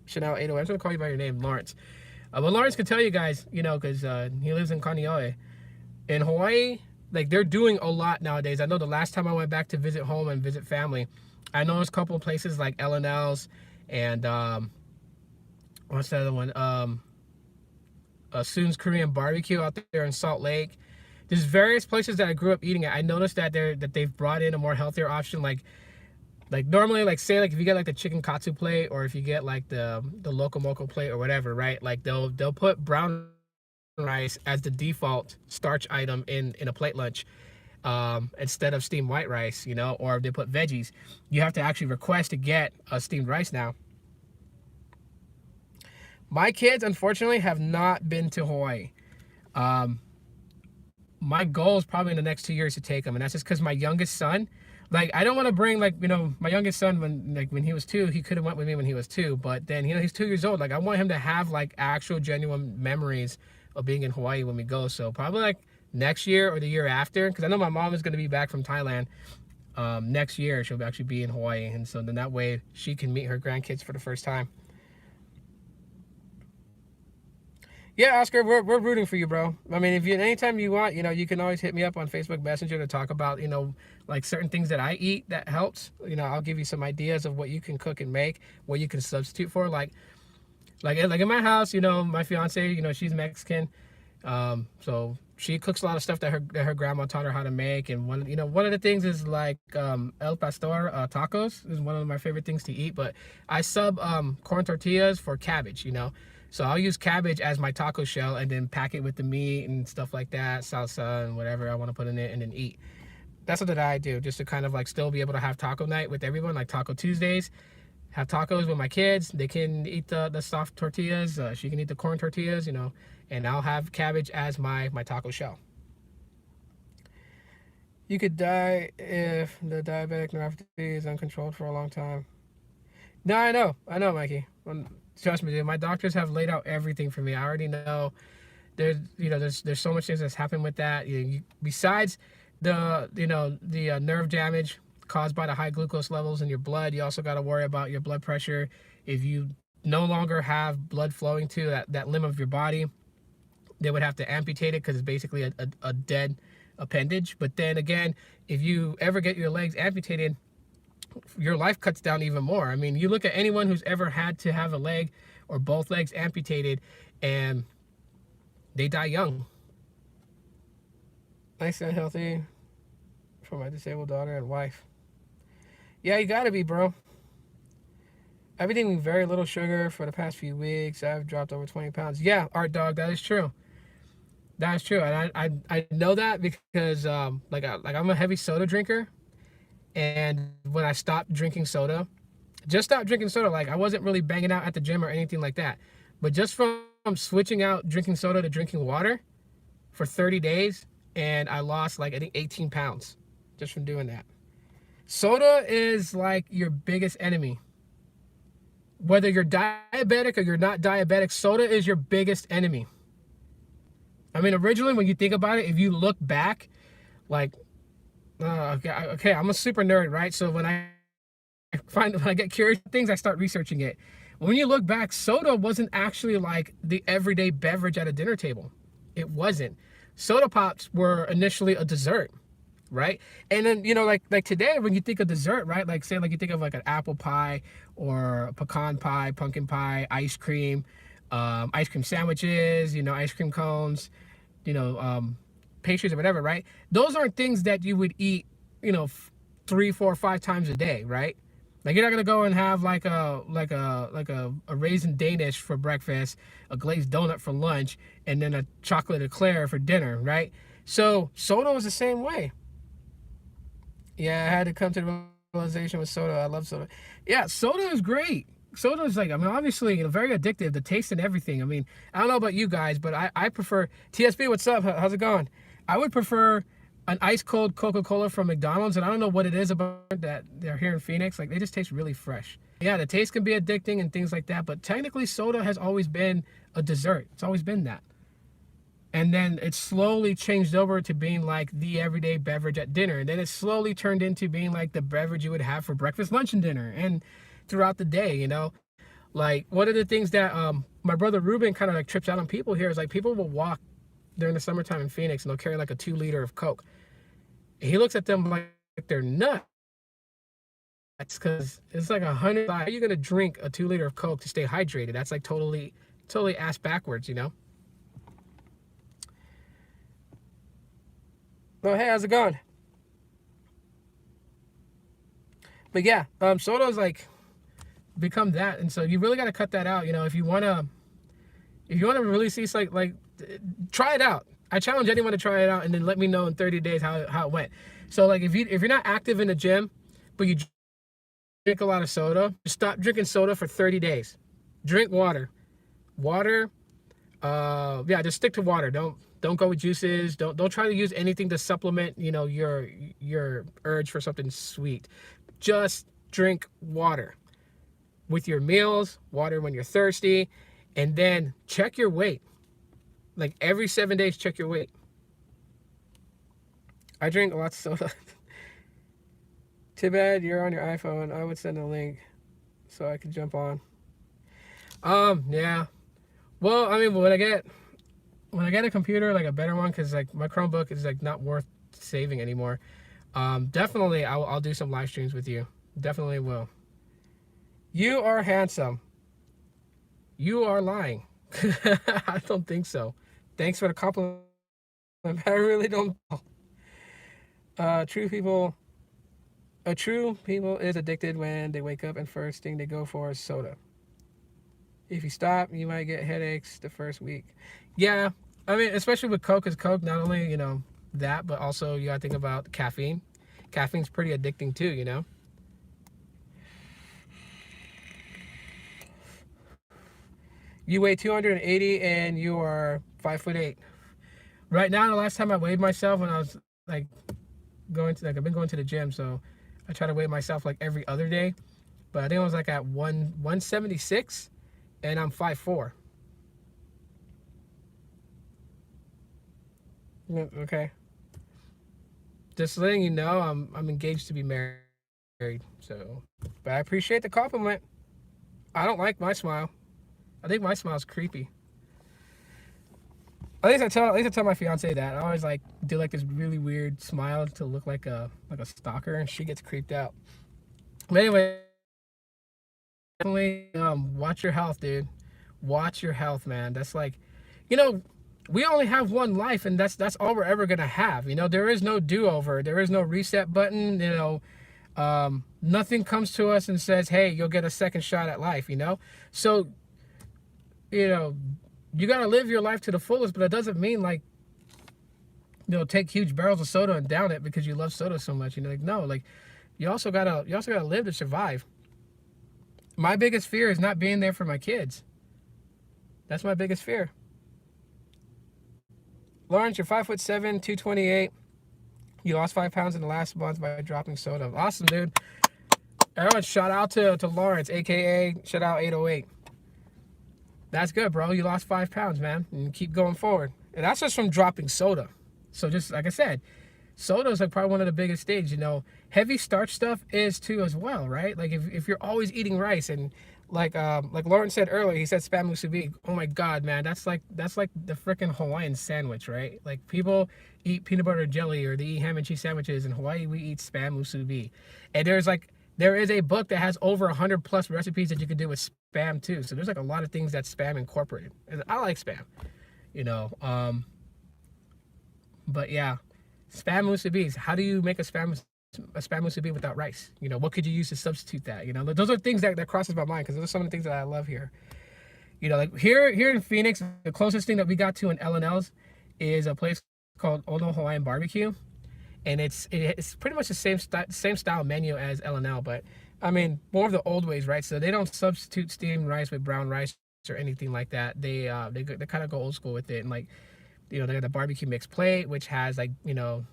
Chanel 808. I was gonna call you by your name, Lawrence. But Lawrence could tell you guys, you know, because he lives in Kaneohe. In Hawaii, like, they're doing a lot nowadays. I know the last time I went back to visit home and visit family, I know there's a couple of places like L&L's and what's the other one? Soon's Korean Barbecue out there in Salt Lake. There's various places that I grew up eating at. I noticed that they've brought in a more healthier option. Like normally, like, say, like, if you get like the chicken katsu plate, or if you get like the loco moco plate or whatever, right? Like, they'll put brown rice as the default starch item in a plate lunch, instead of steamed white rice, you know, or if they put veggies. You have to actually request to get a steamed rice now. My kids, unfortunately, have not been to Hawaii. My goal is probably in the next 2 years to take them, and that's just because my youngest son, like, I don't want to bring, like, you know, my youngest son, when he was 2, he could have went with me when he was 2, but then, you know, he's 2 years old. Like, I want him to have like actual genuine memories of being in Hawaii when we go. So probably like next year or the year after, because I know my mom is going to be back from Thailand next year. She'll actually be in Hawaii, and so then that way she can meet her grandkids for the first time. Yeah, Oscar, we're rooting for you, bro. I mean, if you anytime you want, you know, you can always hit me up on Facebook Messenger to talk about, you know, like certain things that I eat that helps. You know, I'll give you some ideas of what you can cook and make, what you can substitute for. Like in my house, you know, my fiance, you know, she's Mexican, so she cooks a lot of stuff that her grandma taught her how to make. And one of the things is like El Pastor tacos is one of my favorite things to eat. But I sub corn tortillas for cabbage, you know. So I'll use cabbage as my taco shell and then pack it with the meat and stuff like that, salsa and whatever I want to put in it, and then eat. That's what I do, just to kind of like still be able to have taco night with everyone, like Taco Tuesdays. Have tacos with my kids. They can eat the soft tortillas. She can eat the corn tortillas, you know, and I'll have cabbage as my taco shell. You could die if the diabetic neuropathy is uncontrolled for a long time. No, I know, Mikey. Trust me, dude. My doctors have laid out everything for me. I already know. There's so much things that's happened with that. Besides the nerve damage caused by the high glucose levels in your blood, you also got to worry about your blood pressure. If you no longer have blood flowing to that limb of your body, they would have to amputate it because it's basically a dead appendage. But then again, if you ever get your legs amputated, your life cuts down even more. I mean, you look at anyone who's ever had to have a leg or both legs amputated, and they die young. Nice and healthy for my disabled daughter and wife. Yeah, you gotta be, bro. I've been eating very little sugar for the past few weeks. I've dropped over 20 pounds. Yeah, Art Dog, that is true. That is true, and I know that because like I'm a heavy soda drinker, and when I stopped drinking soda, just stopped drinking soda. Like I wasn't really banging out at the gym or anything like that, but just from switching out drinking soda to drinking water for 30 days, and I lost like I think 18 pounds just from doing that. Soda is like your biggest enemy. Whether you're diabetic or you're not diabetic, soda is your biggest enemy. I mean, originally when you think about it, if you look back, like, okay, I'm a super nerd, right? So when I get curious things, I start researching it. When you look back, soda wasn't actually like the everyday beverage at a dinner table. It wasn't. Soda pops were initially a dessert, right? And then, you know, like today, when you think of dessert, right? Like say like you think of like an apple pie or a pecan pie, pumpkin pie, ice cream sandwiches, you know, ice cream cones, you know, pastries or whatever, right? Those aren't things that you would eat, you know, 3, 4, 5 times a day, right? Like you're not gonna go and have like a raisin Danish for breakfast, a glazed donut for lunch, and then a chocolate eclair for dinner, right? So soda was the same way. Yeah, I had to come to the realization with soda. I love soda. Yeah, soda is great. Soda is like, I mean, obviously, you know, very addictive, the taste and everything. I mean, I don't know about you guys, but I prefer, TSB, what's up? How's it going? I would prefer an ice cold Coca-Cola from McDonald's, and I don't know what it is about that they're here in Phoenix. Like, they just taste really fresh. Yeah, the taste can be addicting and things like that, but technically soda has always been a dessert. It's always been that. And then it slowly changed over to being like the everyday beverage at dinner. And then it slowly turned into being like the beverage you would have for breakfast, lunch, and dinner. And throughout the day, you know, like one of the things that my brother Ruben kind of like trips out on people here is like people will walk during the summertime in Phoenix and they'll carry like a 2-liter of Coke. And he looks at them like they're nuts because it's like 100. How are you gonna drink a 2-liter of Coke to stay hydrated? That's like totally ass backwards, you know. Oh, hey, how's it going? But yeah, soda's like become that, and so you really got to cut that out, you know, if you want to really see like try it out. I challenge anyone to try it out and then let me know in 30 days how it went. So like if you're not active in the gym but you drink a lot of soda, just stop drinking soda for 30 days. Drink water. Yeah, just stick to water. Don't go with juices. Don't try to use anything to supplement, you know, your urge for something sweet. Just drink water with your meals, water when you're thirsty, and then check your weight. Like every 7 days, check your weight. I drink lots of soda. Too bad you're on your iPhone. I would send a link so I could jump on. Yeah. Well, I mean, when I get a computer, like a better one, because like my Chromebook is like not worth saving anymore. Definitely, I'll do some live streams with you. Definitely will. You are handsome. You are lying. I don't think so. Thanks for the compliment. I really don't know. True people is addicted when they wake up and first thing they go for is soda. If you stop, you might get headaches the first week. Yeah, I mean, especially with Coke, because Coke, not only, you know, that, but also you gotta think about caffeine. Caffeine's pretty addicting too, you know? You weigh 280 and you are 5'8". Right now, the last time I weighed myself when I was like I've been going to the gym, so I try to weigh myself like every other day. But I think I was like at 176 and I'm 5'4". Okay. Just letting you know I'm engaged to be married. So, but I appreciate the compliment. I don't like my smile. I think my smile's creepy. At least I tell my fiance that. I always like do like this really weird smile to look like a stalker, and she gets creeped out. But anyway, definitely watch your health, dude. Watch your health, man. That's like, you know, we only have one life, and that's all we're ever gonna have. You know, there is no do-over. There is no reset button. You know, Nothing comes to us and says, hey, you'll get a second shot at life, So, you got to live your life to the fullest, but it doesn't mean like, take huge barrels of soda and down it because you love soda so much. Like, no, like you also gotta live to survive. My biggest fear is not being there for my kids. That's my biggest fear. Lawrence, you're 5'7", 228. You lost 5 pounds in the last month by dropping soda. Awesome, dude. Everyone, shout out to Lawrence, aka shout out 808. That's good, bro. You lost 5 pounds, man, and keep going forward. And that's just from dropping soda. So just like I said, soda is like probably one of the biggest things. Heavy starch stuff is too as well, right? Like if you're always eating rice and like Lawrence said earlier, he said spam musubi. Oh my God, man, that's like the freaking Hawaiian sandwich, right? Like people eat peanut butter jelly or they eat ham and cheese sandwiches. In Hawaii, we eat spam musubi. And there is a book that has over 100 plus recipes that you can do with spam too. So there's like a lot of things that spam incorporated. And I like spam, But yeah, spam musubi. How do you make a spam musubi without rice? What could you use to substitute that? Those are things that crosses my mind because those are some of the things that I love here. Like here in Phoenix, the closest thing that we got to in L&L's is a place called Ono Hawaiian Barbecue, and it's pretty much the same style menu as L&L, but I mean more of the old ways, right? So they don't substitute steamed rice with brown rice or anything like that. They kind of go old school with it, and like. They got the barbecue mixed plate, which has like, a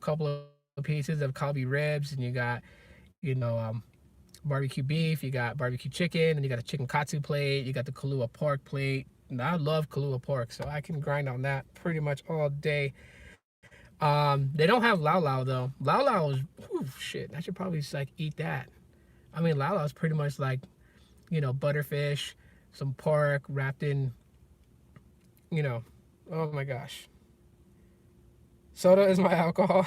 couple of pieces of Kalbi ribs, and you got, barbecue beef, you got barbecue chicken, and you got a chicken katsu plate, you got the Kalua pork plate. And I love Kalua pork, so I can grind on that pretty much all day. They don't have lau lau though. Lau lau is, shit, I should probably just like eat that. I mean, lau lau is pretty much like, butterfish, some pork wrapped in, oh my gosh. Soda is my alcohol.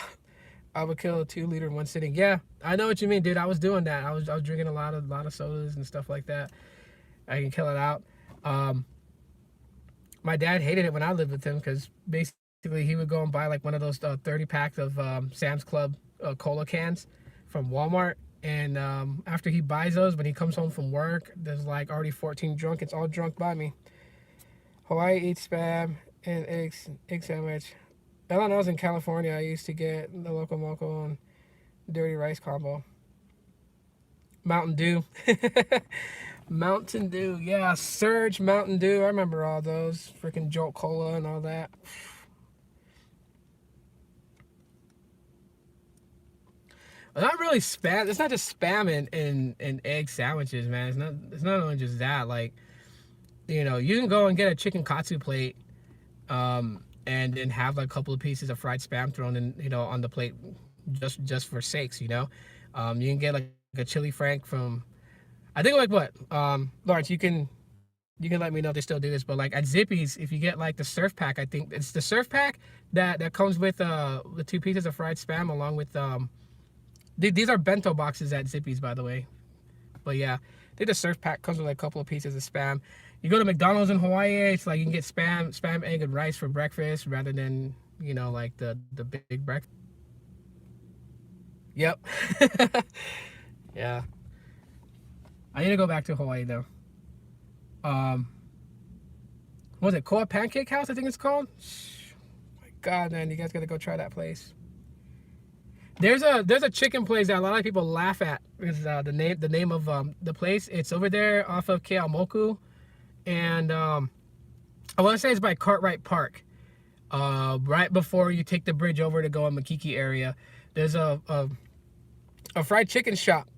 I would kill a 2-liter in one sitting. Yeah, I know what you mean, dude. I was doing that. I was drinking a lot of sodas and stuff like that. I can kill it out. My dad hated it when I lived with him because basically he would go and buy like one of those 30 packs of Sam's Club cola cans from Walmart. And after he buys those, when he comes home from work, there's like already 14 drunk. It's all drunk by me. Hawaii eats spam and egg sandwich. When I was in California, I used to get the Loco Moco and dirty rice combo. Mountain Dew. Mountain Dew, yeah. Surge, Mountain Dew. I remember all those. Freaking Jolt Cola and all that. Not really spam. It's not just spam and egg sandwiches, man. It's not only just that. Like, you can go and get a chicken katsu plate, and then have like a couple of pieces of fried spam thrown in, on the plate, just for sakes, You can get like a chili frank from, I think like what, Lawrence, you can let me know if they still do this, but like at Zippy's, if you get like the surf pack, I think it's the surf pack that comes with the 2 pieces of fried spam along with these are bento boxes at Zippy's, by the way. But yeah, I think the surf pack comes with like a couple of pieces of spam. You go to McDonald's in Hawaii, it's like you can get spam, egg, and rice for breakfast rather than, like the big breakfast. Yep. Yeah. I need to go back to Hawaii though. What was it? Koa Pancake House, I think it's called. Oh my God, man, you guys gotta go try that place. There's a chicken place that a lot of people laugh at. Is the name of the place. It's over there off of Keaumoku, and I want to say it's by Cartwright Park. Right before you take the bridge over to go on Makiki area, there's a fried chicken shop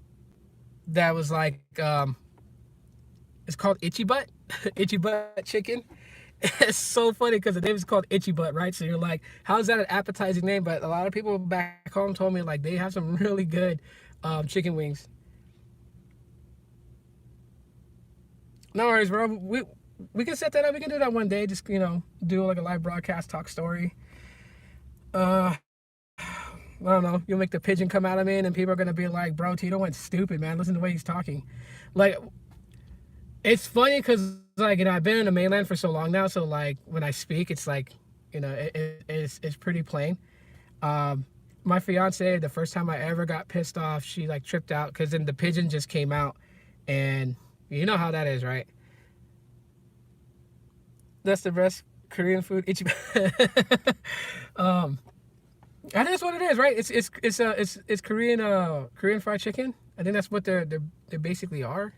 that was like it's called Itchy Butt, Itchy Butt Chicken. It's so funny because the name is called Itchy Butt, right? So you're like, how's that an appetizing name? But a lot of people back home told me like they have some really good chicken wings. No worries, bro. We can set that up. We can do that one day. Just do like a live broadcast, talk story. I don't know. You'll make the pigeon come out of me, and then people are gonna be like, "Bro, Tito went stupid, man. Listen to the way he's talking." Like, it's funny because like I've been in the mainland for so long now, so like when I speak, it's like it's pretty plain. my fiance, the first time I ever got pissed off, she like tripped out because then the pigeon just came out, and you know how that is, right? That's the best Korean food. That is what it is, right? It's Korean fried chicken. I think that's what they basically are.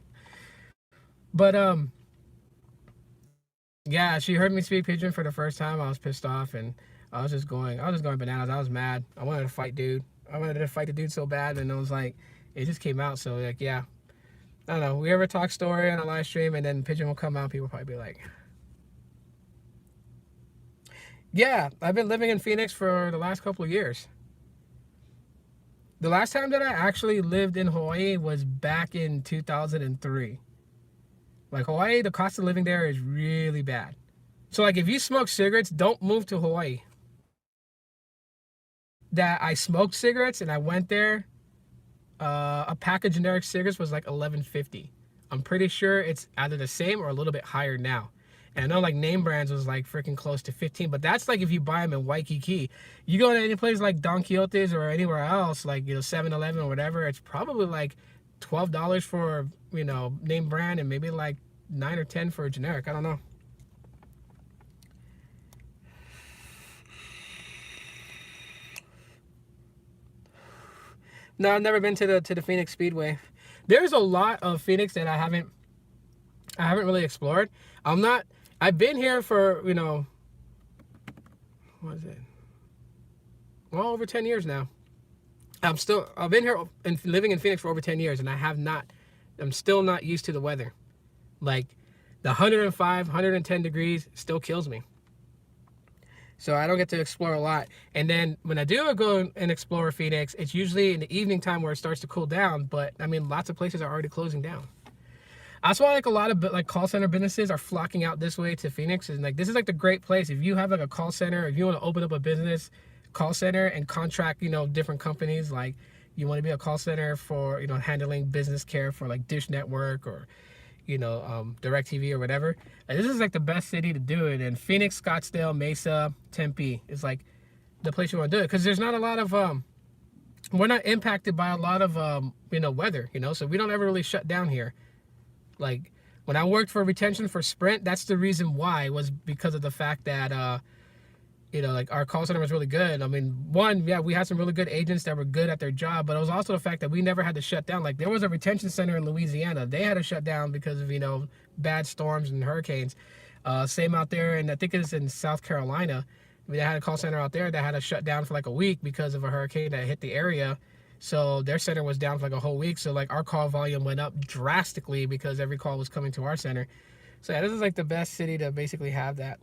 But yeah, she heard me speak pigeon for the first time. I was pissed off, and I was just going bananas. I was mad. I wanted to fight dude. I wanted to fight the dude so bad, and I was like, it just came out. So like, yeah, I don't know. We ever talk story on a live stream, and then pigeon will come out. People will probably be like, yeah, I've been living in Phoenix for the last couple of years. The last time that I actually lived in Hawaii was back in 2003. Like Hawaii, the cost of living there is really bad. So like if you smoke cigarettes, don't move to Hawaii. That I smoked cigarettes and I went there, a pack of generic cigarettes was like $11.50. I'm pretty sure it's either the same or a little bit higher now. And I know like name brands was like freaking close to 15, but that's like if you buy them in Waikiki. You go to any place like Don Quixote's or anywhere else, like 7-Eleven or whatever, it's probably like $12 for name brand and maybe like 9 or 10 for a generic. I don't know. No, I've never been to the Phoenix Speedway. There's a lot of Phoenix that I haven't really explored. I've been here for, what is it? Well, over 10 years now. I've been here and living in Phoenix for over 10 years, and I'm still not used to the weather. Like, the 105, 110 degrees still kills me. So I don't get to explore a lot. And then when I do go and explore Phoenix, it's usually in the evening time where it starts to cool down. But, I mean, lots of places are already closing down. That's why like a lot of like call center businesses are flocking out this way to Phoenix. And like this is like the great place if you have like a call center, if you want to open up a business call center and contract different companies, like you want to be a call center for handling business care for like Dish Network or DirecTV or whatever. And this is like the best city to do it. And Phoenix, Scottsdale, Mesa, Tempe is like the place you want to do it because there's not a lot of we're not impacted by a lot of weather, so we don't ever really shut down here. Like when I worked for retention for Sprint, that's the reason why, was because of the fact that like our call center was really good. I mean, we had some really good agents that were good at their job, but it was also the fact that we never had to shut down. Like there was a retention center in Louisiana. They had to shut down because of bad storms and hurricanes. Same out there, and I think it's in South Carolina. They had a call center out there that had to shut down for like a week because of a hurricane that hit the area. So their center was down for like a whole week. So like our call volume went up drastically because every call was coming to our center. So yeah, this is like the best city to basically have that.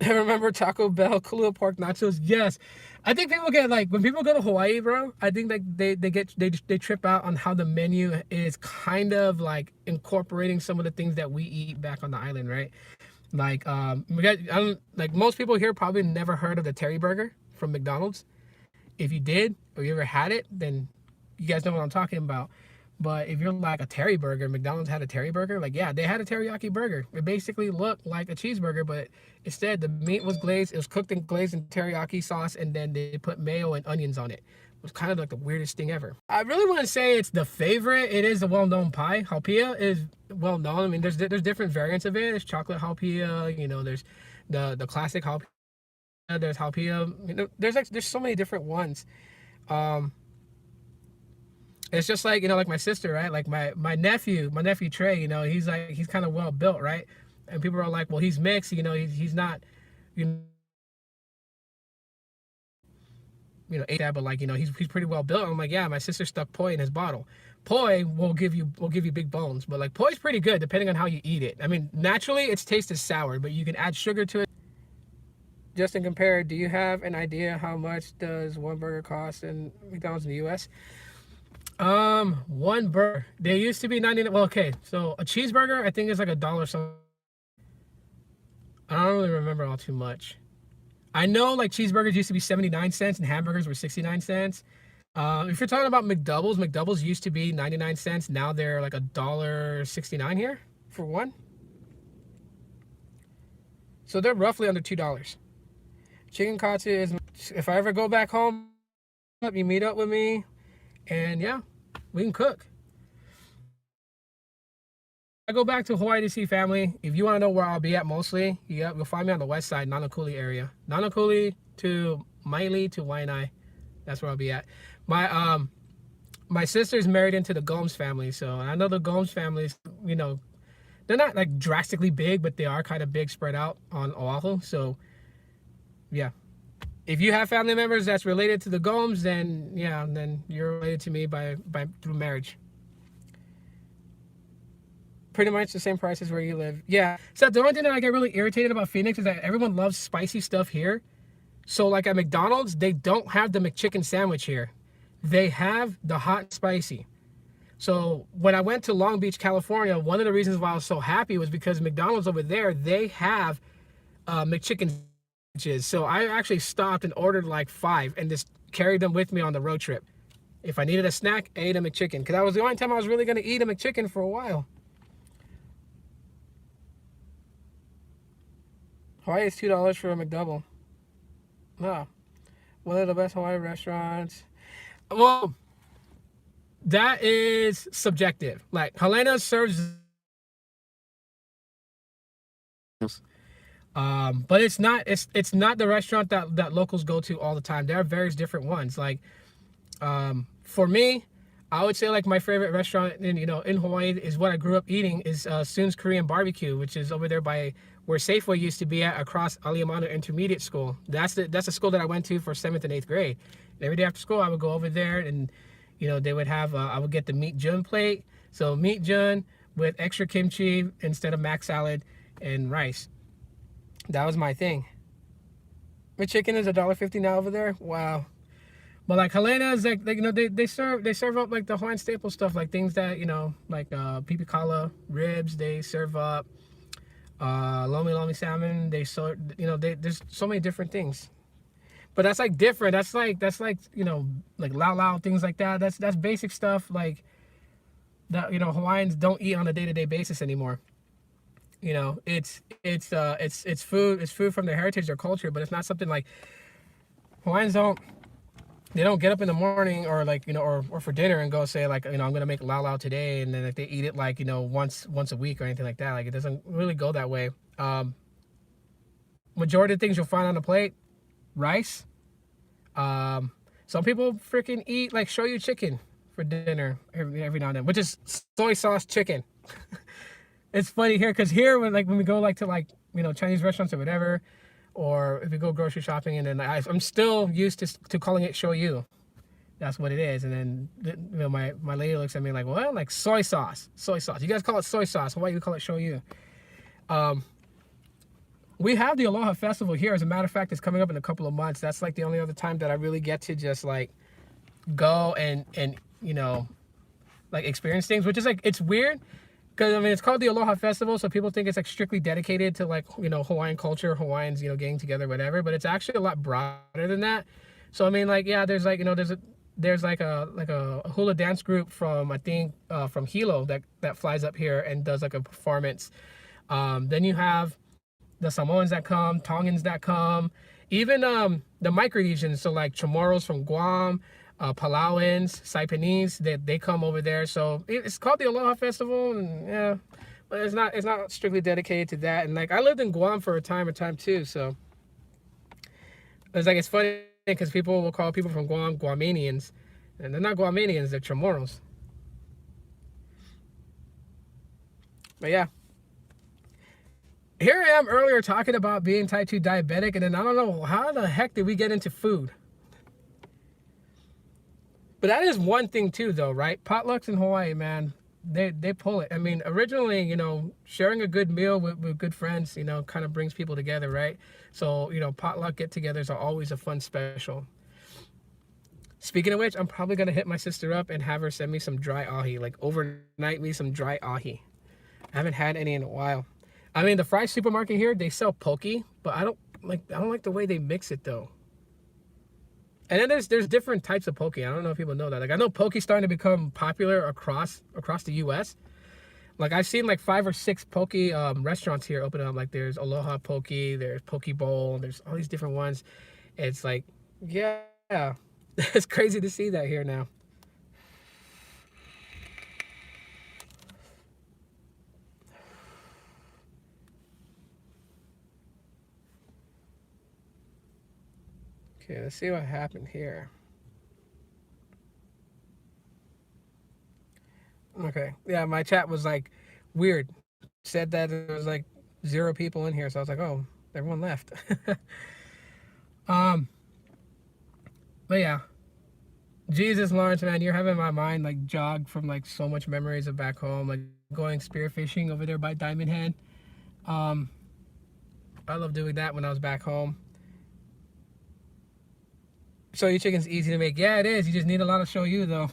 I remember Taco Bell, Kahlua pork nachos. Yes, I think people get like when people go to Hawaii, bro. I think like they trip out on how the menu is kind of like incorporating some of the things that we eat back on the island, right? Like like most people here probably never heard of the Terry Burger from McDonald's. If you did, or you ever had it, then you guys know what I'm talking about. But if you're like a Terry Burger, McDonald's had a Terry Burger, like yeah, they had a teriyaki burger. It basically looked like a cheeseburger, but instead the meat was glazed. It was cooked and glazed in teriyaki sauce, and then they put mayo and onions on it. It was kind of like the weirdest thing ever. I really want to say it's the favorite. It is a well-known pie. Haupia is well-known. I mean, there's different variants of it. There's chocolate haupia, there's the classic haupia. There's haupia. There's so many different ones. It's just like like my sister, right? Like my nephew Trey, he's kind of well built, right? And people are like, well, he's mixed, he's not, ate that, but like he's pretty well built. I'm like, yeah, my sister stuck poi in his bottle. Poi will give you big bones, but like poi's pretty good depending on how you eat it. I mean, naturally its taste is sour, but you can add sugar to it. Justin compare, do you have an idea how much does one burger cost in McDonald's in the US? One burger. They used to be 99. Well, okay, so a cheeseburger I think is like $1 something. I don't really remember all too much. I know like cheeseburgers used to be 79 cents and hamburgers were 69 cents. If you're talking about McDoubles used to be 99 cents. Now they're like $1.69 here for one. So they're roughly under $2. Chicken katsu is, if I ever go back home, you meet up with me, and yeah, we can cook. I go back to Hawaii to see family. If you want to know where I'll be at mostly, you'll find me on the west side, Nanakuli area. Nanakuli to Maili to Waianae. That's where I'll be at. My sister's married into the Gomes family, so I know the Gomes families, you know, they're not like drastically big, but they are kind of big spread out on Oahu. So yeah, if you have family members that's related to the Gomes, then yeah, then you're related to me by through marriage. Pretty much the same price as where you live. Yeah. So the only thing that I get really irritated about Phoenix is that everyone loves spicy stuff here. So like at McDonald's, they don't have the McChicken sandwich here. They have the hot spicy. So when I went to Long Beach, California, one of the reasons why I was so happy was because McDonald's over there, they have McChicken sandwiches. So I actually stopped and ordered like 5 and just carried them with me on the road trip. If I needed a snack, I ate a McChicken, because that was the only time I was really going to eat a McChicken for a while. Hawaii is $2 for a McDouble. Wow. One of the best Hawaii restaurants. Well, that is subjective. Like, Helena serves, but it's not the restaurant that locals go to all the time. There are various different ones. Like, for me, I would say like my favorite restaurant in Hawaii is what I grew up eating is Soon's Korean Barbecue, which is over there by where Safeway used to be at, across Aliamanu Intermediate School. That's the school that I went to for 7th and 8th grade. And every day after school, I would go over there, and they would have I would get the meat jun plate. So meat jun with extra kimchi instead of mac salad and rice. That was my thing. My chicken is $1.50 now over there. Wow. But like Helena is like they serve up like the Hawaiian staple stuff, like things that like pipikala ribs. They serve up lomi salmon. They there's so many different things. But that's like different. That's like like lau things like that. That's basic stuff like that Hawaiians don't eat on a day-to-day basis anymore. It's food. It's food from their heritage, their culture, but it's not something like Hawaiians don't. They don't get up in the morning or like or for dinner and go say like I'm gonna make lau today, and then like they eat it like once a week or anything like that. Like, it doesn't really go that way. Majority of things you'll find on the plate, rice. Some people freaking eat like shoyu chicken for dinner every now and then, which is soy sauce chicken. It's funny here because here when we go like to Chinese restaurants or whatever, or if we go grocery shopping, and then I'm still used to calling it shoyu. That's what it is. And then my lady looks at me like, well, like soy sauce. You guys call it soy sauce. Why do you call it shoyu? We have the Aloha Festival here. As a matter of fact, it's coming up in a couple of months. That's like the only other time that I really get to just like go and like experience things, which is like, it's weird. Because, it's called the Aloha Festival, so people think it's like strictly dedicated to like, Hawaiian culture, Hawaiians, getting together, whatever. But it's actually a lot broader than that. So, like, yeah, there's like, there's like a hula dance group from, I think, from Hilo that flies up here and does like a performance. Then you have the Samoans that come, Tongans that come, even the Micronesians, so like Chamorros from Guam, Palauans, Saipanese, they come over there. So it's called the Aloha Festival, and yeah, but it's not strictly dedicated to that. And like, I lived in Guam for a time too, so it's funny because people will call people from Guam Guamanians, and they're not Guamanians, they're Chamorros. But yeah, here I am earlier talking about being type 2 diabetic, and then I don't know how the heck did we get into food. But that is one thing too, though, right? Potlucks in Hawaii, man, they pull it. Originally, sharing a good meal with good friends, kind of brings people together, right? So, potluck get-togethers are always a fun special. Speaking of which, I'm probably going to hit my sister up and have her send me some dry ahi, like overnight me some dry ahi. I haven't had any in a while. The Fry supermarket here, they sell poke, but I don't like the way they mix it, though. And then there's different types of poke. I don't know if people know that. Like, I know poke's starting to become popular across the U.S. Like I've seen like 5 or 6 poke restaurants here open up. Like there's Aloha Poke, there's Poke Bowl, there's all these different ones. It's like, yeah, it's crazy to see that here now. Okay, let's see what happened here. Okay, yeah, my chat was like weird. Said that there was like 0 people in here, so I was like, oh, everyone left. um, but yeah, Jesus, Lawrence, man, you're having my mind like jog from like so much memories of back home, like going spearfishing over there by Diamond Head. Um, I love doing that when I was back home. Show you chicken's easy to make. Yeah, it is. You just need a lot of show you though.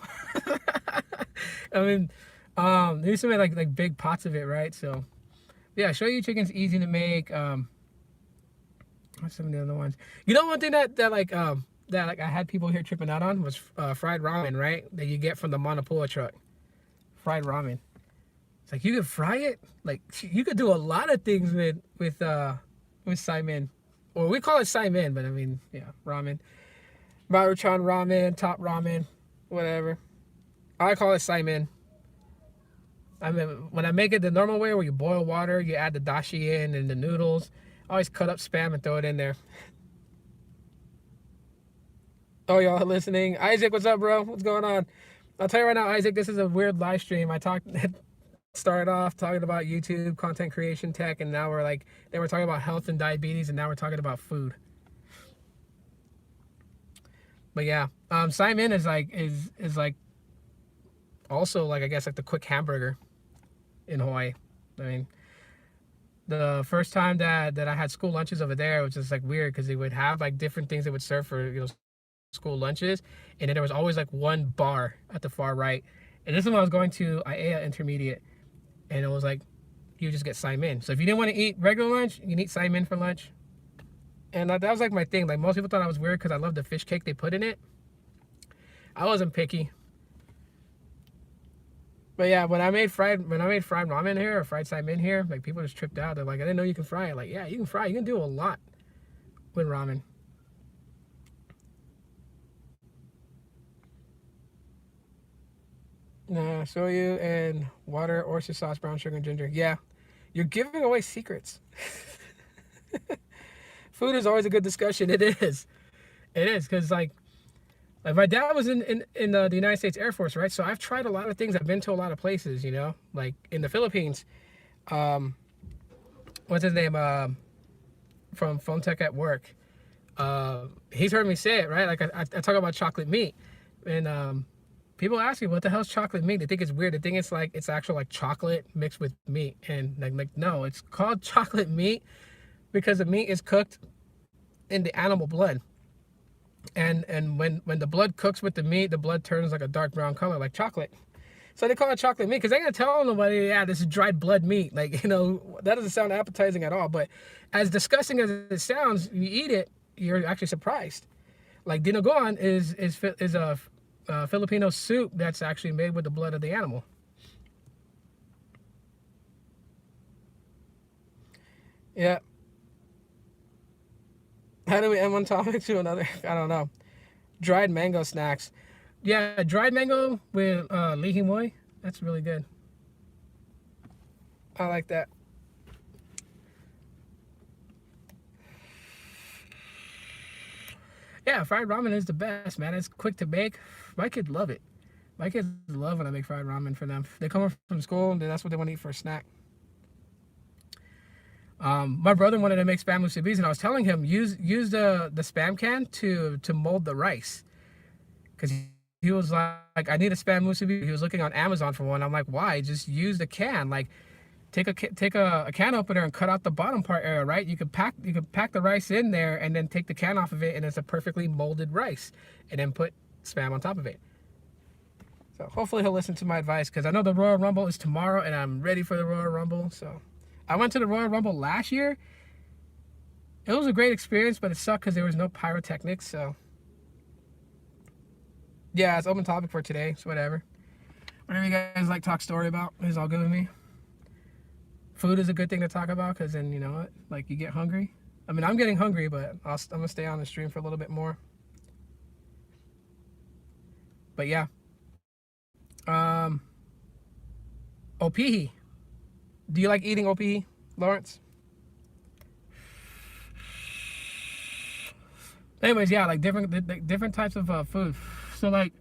I mean, they used to make like big pots of it, right? So yeah, show you chicken's easy to make. What's some of the other ones? You know, one thing that I had people here tripping out on was fried ramen, right? That you get from the Manapua truck. Fried ramen. It's like you could fry it. Like you could do a lot of things with saimin, or we call it saimin, but I mean, yeah, ramen. Maruchan ramen, top ramen, whatever. I call it saimin. I mean, when I make it the normal way, where you boil water, you add the dashi in and the noodles. I always cut up Spam and throw it in there. Oh, y'all listening? Isaac, what's up, bro? What's going on? I'll tell you right now, Isaac, this is a weird live stream. I started off talking about YouTube, content creation, tech, and now they were talking about health and diabetes, and now we're talking about food. But yeah, saimin is like also like, I guess, like the quick hamburger in Hawaii. I mean, the first time that I had school lunches over there, it was just like weird because they would have like different things they would serve for, you know, school lunches, and then there was always like one bar at the far right. And this is when I was going to IAEA Intermediate, and it was like you just get saimin. So if you didn't want to eat regular lunch, you can eat saimin for lunch. And that was like my thing. Like most people thought I was weird because I loved the fish cake they put in it. I wasn't picky. But yeah, when I made fried ramen here, or fried saimin here, like people just tripped out. They're like, I didn't know you can fry it. Like, yeah, you can fry it. You can do a lot with ramen. Nah, shoyu and water, oyster sauce, brown sugar, and ginger. Yeah, you're giving away secrets. Food is always a good discussion. It is. It is, because like my dad was in the United States Air Force, right? So I've tried a lot of things. I've been to a lot of places, you know, like in the Philippines. What's his name? From Phone Tech at Work. He's heard me say it, right? Like I talk about chocolate meat, and people ask me, what the hell's chocolate meat? They think it's weird. They think it's like it's actual like chocolate mixed with meat, and like no, it's called chocolate meat because the meat is cooked in the animal blood. And when the blood cooks with the meat, the blood turns like a dark brown color, like chocolate. So they call it chocolate meat because they're gonna tell nobody, yeah, this is dried blood meat. Like, you know, that doesn't sound appetizing at all. But as disgusting as it sounds, you eat it, you're actually surprised. Like dinuguan is a Filipino soup that's actually made with the blood of the animal. Yeah. How do we end one topic to another? I don't know. Dried mango snacks. Yeah, dried mango with lihimoy. That's really good. I like that. Yeah, fried ramen is the best, man. It's quick to make. My kids love it. My kids love when I make fried ramen for them. They come home from school, and that's what they want to eat for a snack. My brother wanted to make spam musubis, and I was telling him use the spam can to mold the rice, because he was like, I need a spam musubi. He was looking on Amazon for one. I'm like, why? Just use the can. Like, take a can opener and cut out the bottom part area, right? You could pack the rice in there and then take the can off of it, and it's a perfectly molded rice, and then put spam on top of it. So hopefully he'll listen to my advice, because I know the Royal Rumble is tomorrow, and I'm ready for the Royal Rumble. So I went to the Royal Rumble last year. It was a great experience, but it sucked because there was no pyrotechnics. So yeah, it's open topic for today. So whatever you guys like talk story about is all good with me. food is a good thing to talk about because then, you know what, like you get hungry. I mean, I'm getting hungry, but I'm gonna stay on the stream for a little bit more. But yeah, opihi. Do you like eating opihi, Lawrence? Anyways, yeah, like different types of food. So like,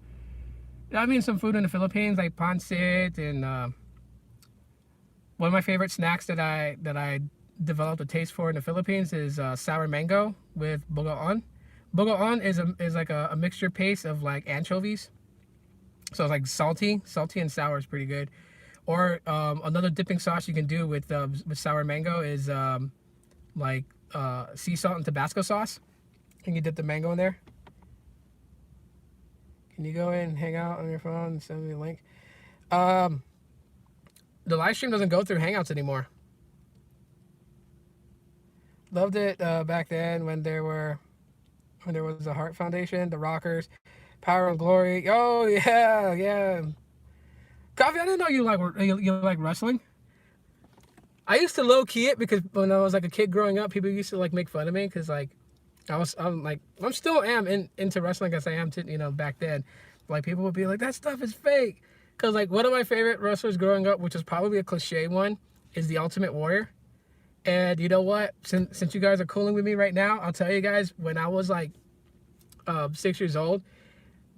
I mean, some food in the Philippines like pancit and one of my favorite snacks that I developed a taste for in the Philippines is sour mango with bogoon. Bogoon is like a mixture paste of like anchovies. So it's like salty and sour is pretty good. Or another dipping sauce you can do with sour mango is like sea salt and Tabasco sauce. And you dip the mango in there. Can you go in and hang out on your phone and send me a link? The live stream doesn't go through Hangouts anymore. Loved it back then when there was the Heart Foundation, the Rockers, Power and Glory. Oh yeah. Coffee, I didn't know you like wrestling. I used to low key it because when I was like a kid growing up, people used to like make fun of me because like I'm still into wrestling as I am to, you know, back then. Like people would be like, that stuff is fake. Cause like one of my favorite wrestlers growing up, which is probably a cliche one, is the Ultimate Warrior. And you know what? Since you guys are cooling with me right now, I'll tell you guys, when I was like 6 years old,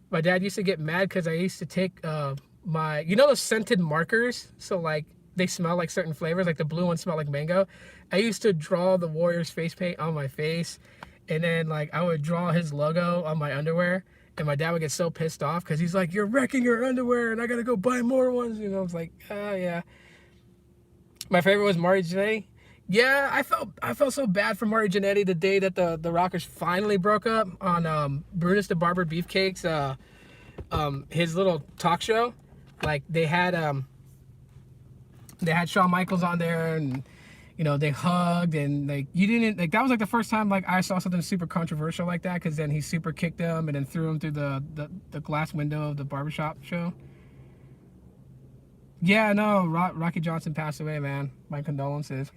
my dad used to get mad because I used to take my, you know, those scented markers. So like they smell like certain flavors, like the blue ones smell like mango. I used to draw the Warrior's face paint on my face. And then like I would draw his logo on my underwear. And my dad would get so pissed off because he's like, you're wrecking your underwear and I got to go buy more ones. You know, I was like, oh, yeah. My favorite was Marty Jannetty. Yeah, I felt so bad for Marty Jannetty the day that the Rockers finally broke up on Brutus the Barber Beefcake's his little talk show. Like they had Shawn Michaels on there and, you know, they hugged and like you didn't like that was like the first time like I saw something super controversial like that because then he super kicked him and then threw him through the glass window of the barbershop show. Yeah, no, Rocky Johnson passed away, man. My condolences.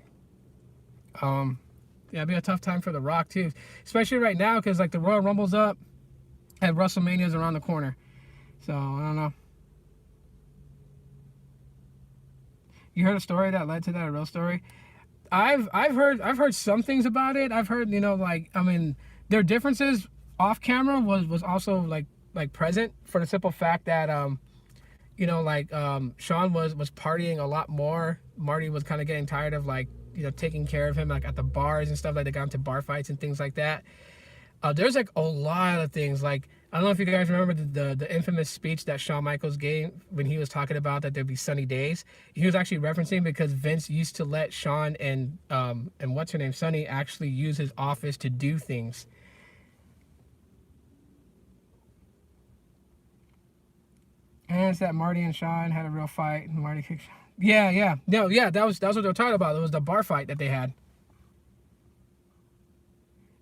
Yeah, it'd be a tough time for The Rock too, especially right now because like the Royal Rumble's up and WrestleMania's around the corner. So I don't know. You heard a story that led to that, a real story? I've heard some things about it. I've heard, you know, like, I mean, their differences off camera was also like present for the simple fact that you know, like Shawn was partying a lot more. Marty was kind of getting tired of like, you know, taking care of him like at the bars and stuff. Like they got into bar fights and things like that. There's like a lot of things. Like I don't know if you guys remember the infamous speech that Shawn Michaels gave when he was talking about that there'd be sunny days. He was actually referencing because Vince used to let Shawn and what's her name, Sunny, actually use his office to do things. And it's that Marty and Shawn had a real fight. Marty kicked Shawn. Yeah. No, yeah, that was what they were talking about. It was the bar fight that they had.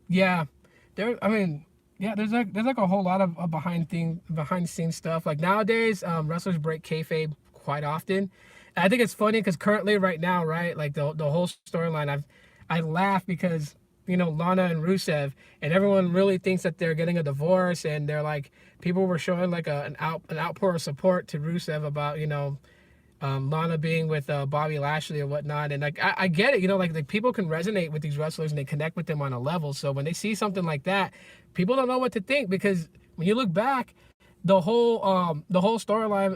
Yeah. I mean, yeah, there's like a whole lot of behind the scenes stuff. Like nowadays, wrestlers break kayfabe quite often. And I think it's funny because currently, right now, right, like the whole storyline, I laugh because, you know, Lana and Rusev, and everyone really thinks that they're getting a divorce, and they're like, people were showing like an outpour of support to Rusev about, you know, Lana being with Bobby Lashley or whatnot. And like I get it, you know, like people can resonate with these wrestlers and they connect with them on a level. So when they see something like that, people don't know what to think because when you look back, the whole storyline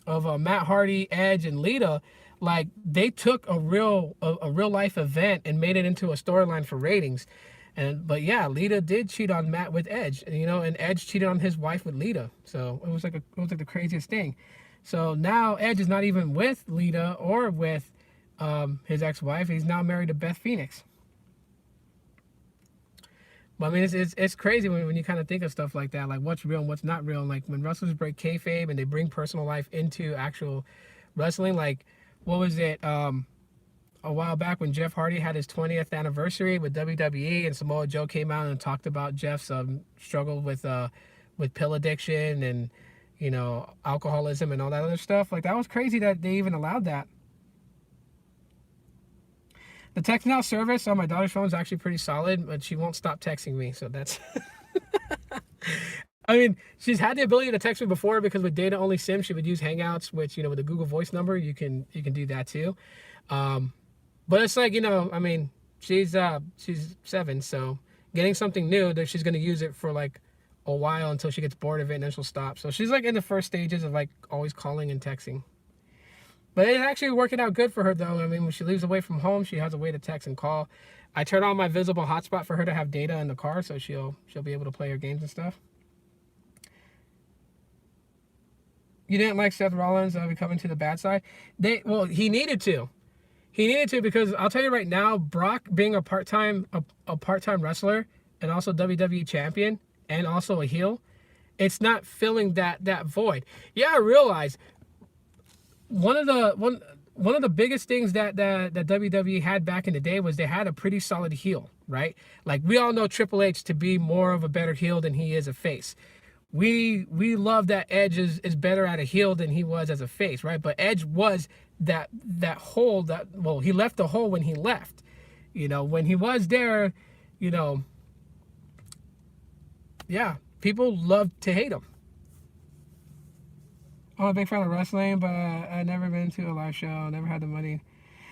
of Matt Hardy, Edge, and Lita, like they took a real life event and made it into a storyline for ratings. But yeah, Lita did cheat on Matt with Edge, and, you know, and Edge cheated on his wife with Lita. So it was like the craziest thing. So now Edge is not even with Lita or with his ex-wife. He's now married to Beth Phoenix. But I mean, it's crazy when you kind of think of stuff like that, like what's real and what's not real. Like when wrestlers break kayfabe and they bring personal life into actual wrestling. Like what was it? A while back when Jeff Hardy had his 20th anniversary with WWE, and Samoa Joe came out and talked about Jeff's struggle with pill addiction and, you know, alcoholism and all that other stuff. Like that was crazy that they even allowed that. The text now service on my daughter's phone is actually pretty solid, but she won't stop texting me. So that's, I mean, she's had the ability to text me before because with data only SIM, she would use Hangouts, which, with the Google Voice number, you can do that too. But it's like, I mean, she's 7, so getting something new that she's going to use it for like a while until she gets bored of it and then she'll stop. So she's like in the first stages of like always calling and texting. But it's actually working out good for her though. I mean, when she leaves away from home, she has a way to text and call. I turn on my visible hotspot for her to have data in the car, so she'll be able to play her games and stuff. You didn't like Seth Rollins becoming to the bad side? Well, he needed to. He needed to, because I'll tell you right now, Brock being a part-time wrestler and also WWE champion and also a heel, it's not filling that void. Yeah, I realize one of the biggest things that WWE had back in the day was they had a pretty solid heel, right? Like, we all know Triple H to be more of a better heel than he is a face. We love that Edge is better at a heel than he was as a face, right? But Edge was that hole he left the hole when he left. When he was there, yeah, people loved to hate him. I'm a big fan of wrestling, but I've never been to a live show, never had the money.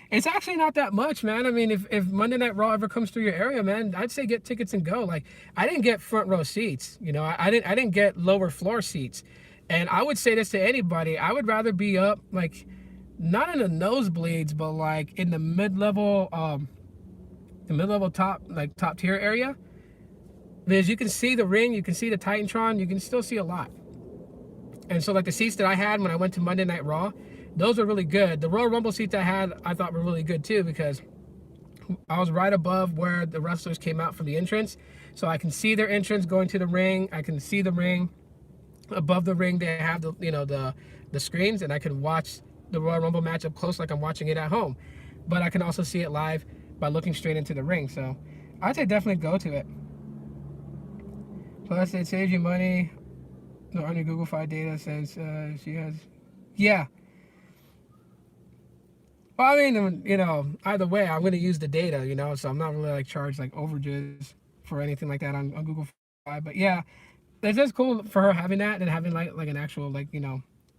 It's actually not that much, man. I mean, if Monday Night Raw ever comes through your area, man, I'd say get tickets and go. Like, I didn't get front row seats. I didn't get lower floor seats. And I would say this to anybody. I would rather be up, like, not in the nosebleeds, but like in the mid-level top tier area. Because you can see the ring, you can see the Titantron, you can still see a lot. And so, like, the seats that I had when I went to Monday Night Raw, those were really good. The Royal Rumble seats I had, I thought were really good too, because I was right above where the wrestlers came out from the entrance. So I can see their entrance going to the ring. I can see the ring. Above the ring, they have the screens, and I can watch the Royal Rumble match up close like I'm watching it at home. But I can also see it live by looking straight into the ring. So I'd say definitely go to it. Plus, it saves you money. On your Google Fi data says she has, yeah. Well, I mean, either way, I'm going to use the data, so I'm not really like charged like overages for anything like that on Google Fi. But yeah, it's just cool for her having that and having like an actual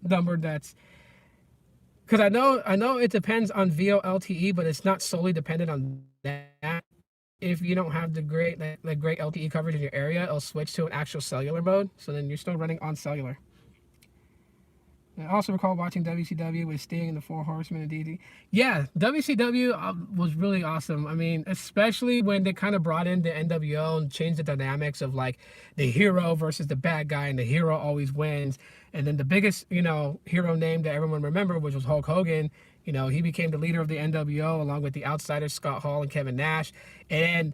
number that's, because I know it depends on VO LTE, but it's not solely dependent on that. If you don't have the great LTE coverage in your area, it'll switch to an actual cellular mode. So then you're still running on cellular. I also recall watching WCW with Sting and the Four Horsemen and DD. Yeah, WCW was really awesome. I mean, especially when they kind of brought in the NWO and changed the dynamics of like the hero versus the bad guy, and the hero always wins. And then the biggest, hero name that everyone remembered, which was Hulk Hogan. He became the leader of the NWO along with the Outsiders, Scott Hall and Kevin Nash. And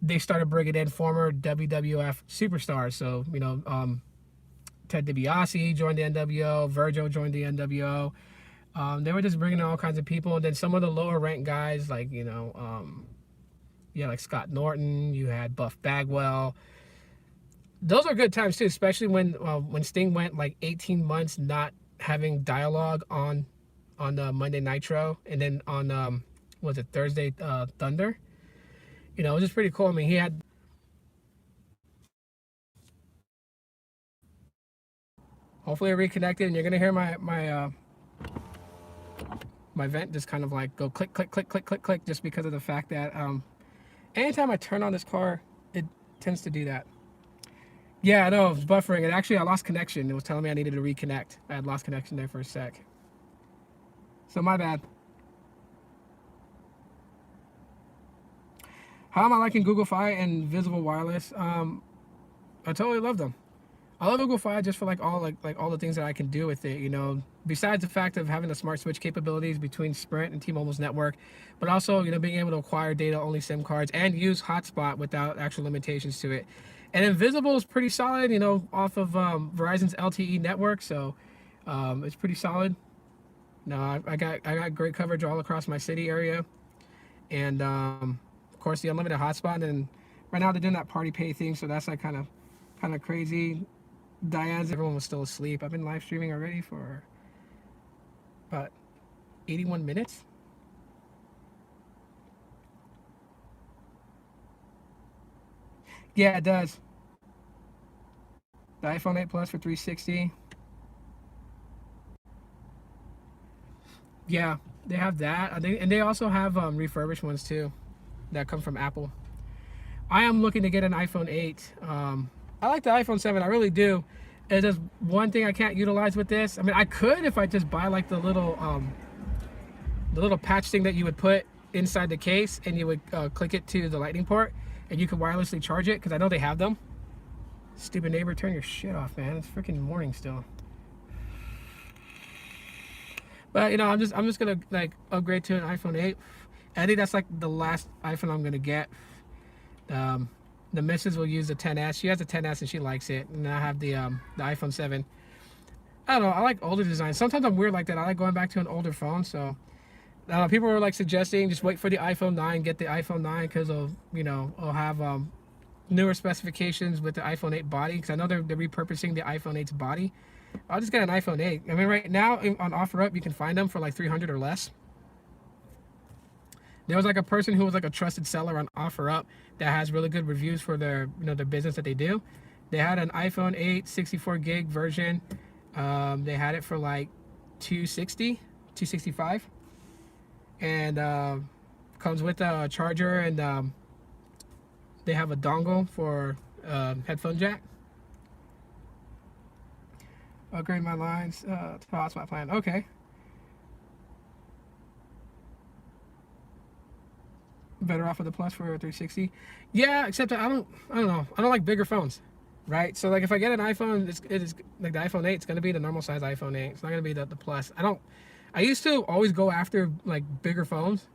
they started bringing in former WWF superstars. So, Ted DiBiase joined the NWO. Virgil joined the NWO. They were just bringing in all kinds of people. And then some of the lower ranked guys, like, like Scott Norton. You had Buff Bagwell. Those are good times, too, especially when Sting went, like, 18 months not having dialogue on Monday Nitro. And then on, Thursday Thunder. It was just pretty cool. I mean, he had... Hopefully I reconnected, and you're gonna hear my vent just kind of like go click, click, click, click, click, click, just because of the fact that anytime I turn on this car, it tends to do that. Yeah, I know, it was buffering, and actually I lost connection. It was telling me I needed to reconnect. I had lost connection there for a sec. So my bad. How am I liking Google Fi and Visible Wireless? I totally love them. I love Google Fi just for all the things that I can do with it, besides the fact of having the smart switch capabilities between Sprint and T-Mobile's network, but also, being able to acquire data-only SIM cards and use hotspot without actual limitations to it. And Invisible is pretty solid, off of Verizon's LTE network, so it's pretty solid. No, I got great coverage all across my city area, and of course the unlimited hotspot. And right now they're doing that party pay thing, so that's like kind of crazy. Everyone was still asleep. I've been live streaming already for about 81 minutes. Yeah, it does. The iPhone 8 Plus for 360. Yeah, they have that. And they also have refurbished ones too that come from Apple. I am looking to get an iPhone 8. I like the iPhone 7. I really do. It's just one thing I can't utilize with this. I mean, I could if I just buy like the little patch thing that you would put inside the case, and you would click it to the lightning port, and you could wirelessly charge it, because I know they have them. Stupid neighbor, turn your shit off, man. It's freaking morning still. But you know, I'm just gonna like upgrade to an iPhone 8. I think that's like the last iPhone I'm gonna get. The missus will use the 10s. She has a 10s and she likes it, and I have the iPhone 7. I don't know. I like older designs. Sometimes I'm weird like that. I like going back to an older phone. So people were like suggesting just wait for the iPhone 9, get the iPhone 9, because it'll have newer specifications with the iPhone 8 body, because I know they're repurposing the iPhone 8's body. I'll just get an iPhone 8. I mean, right now on OfferUp you can find them for like 300 or less. There was like a person who was like a trusted seller on OfferUp that has really good reviews for their their business that they do. They had an iPhone 8 64 gig version. They had it for like 260, 265, and comes with a charger, and they have a dongle for headphone jack. Upgrade my lines to pause my plan. Okay. Better off with the Plus for 360. Yeah, except that I don't know. I don't like bigger phones, right? So like if I get an iPhone, it's like the iPhone 8. It's gonna be the normal size iPhone 8. It's not gonna be the Plus. I used to always go after like bigger phones,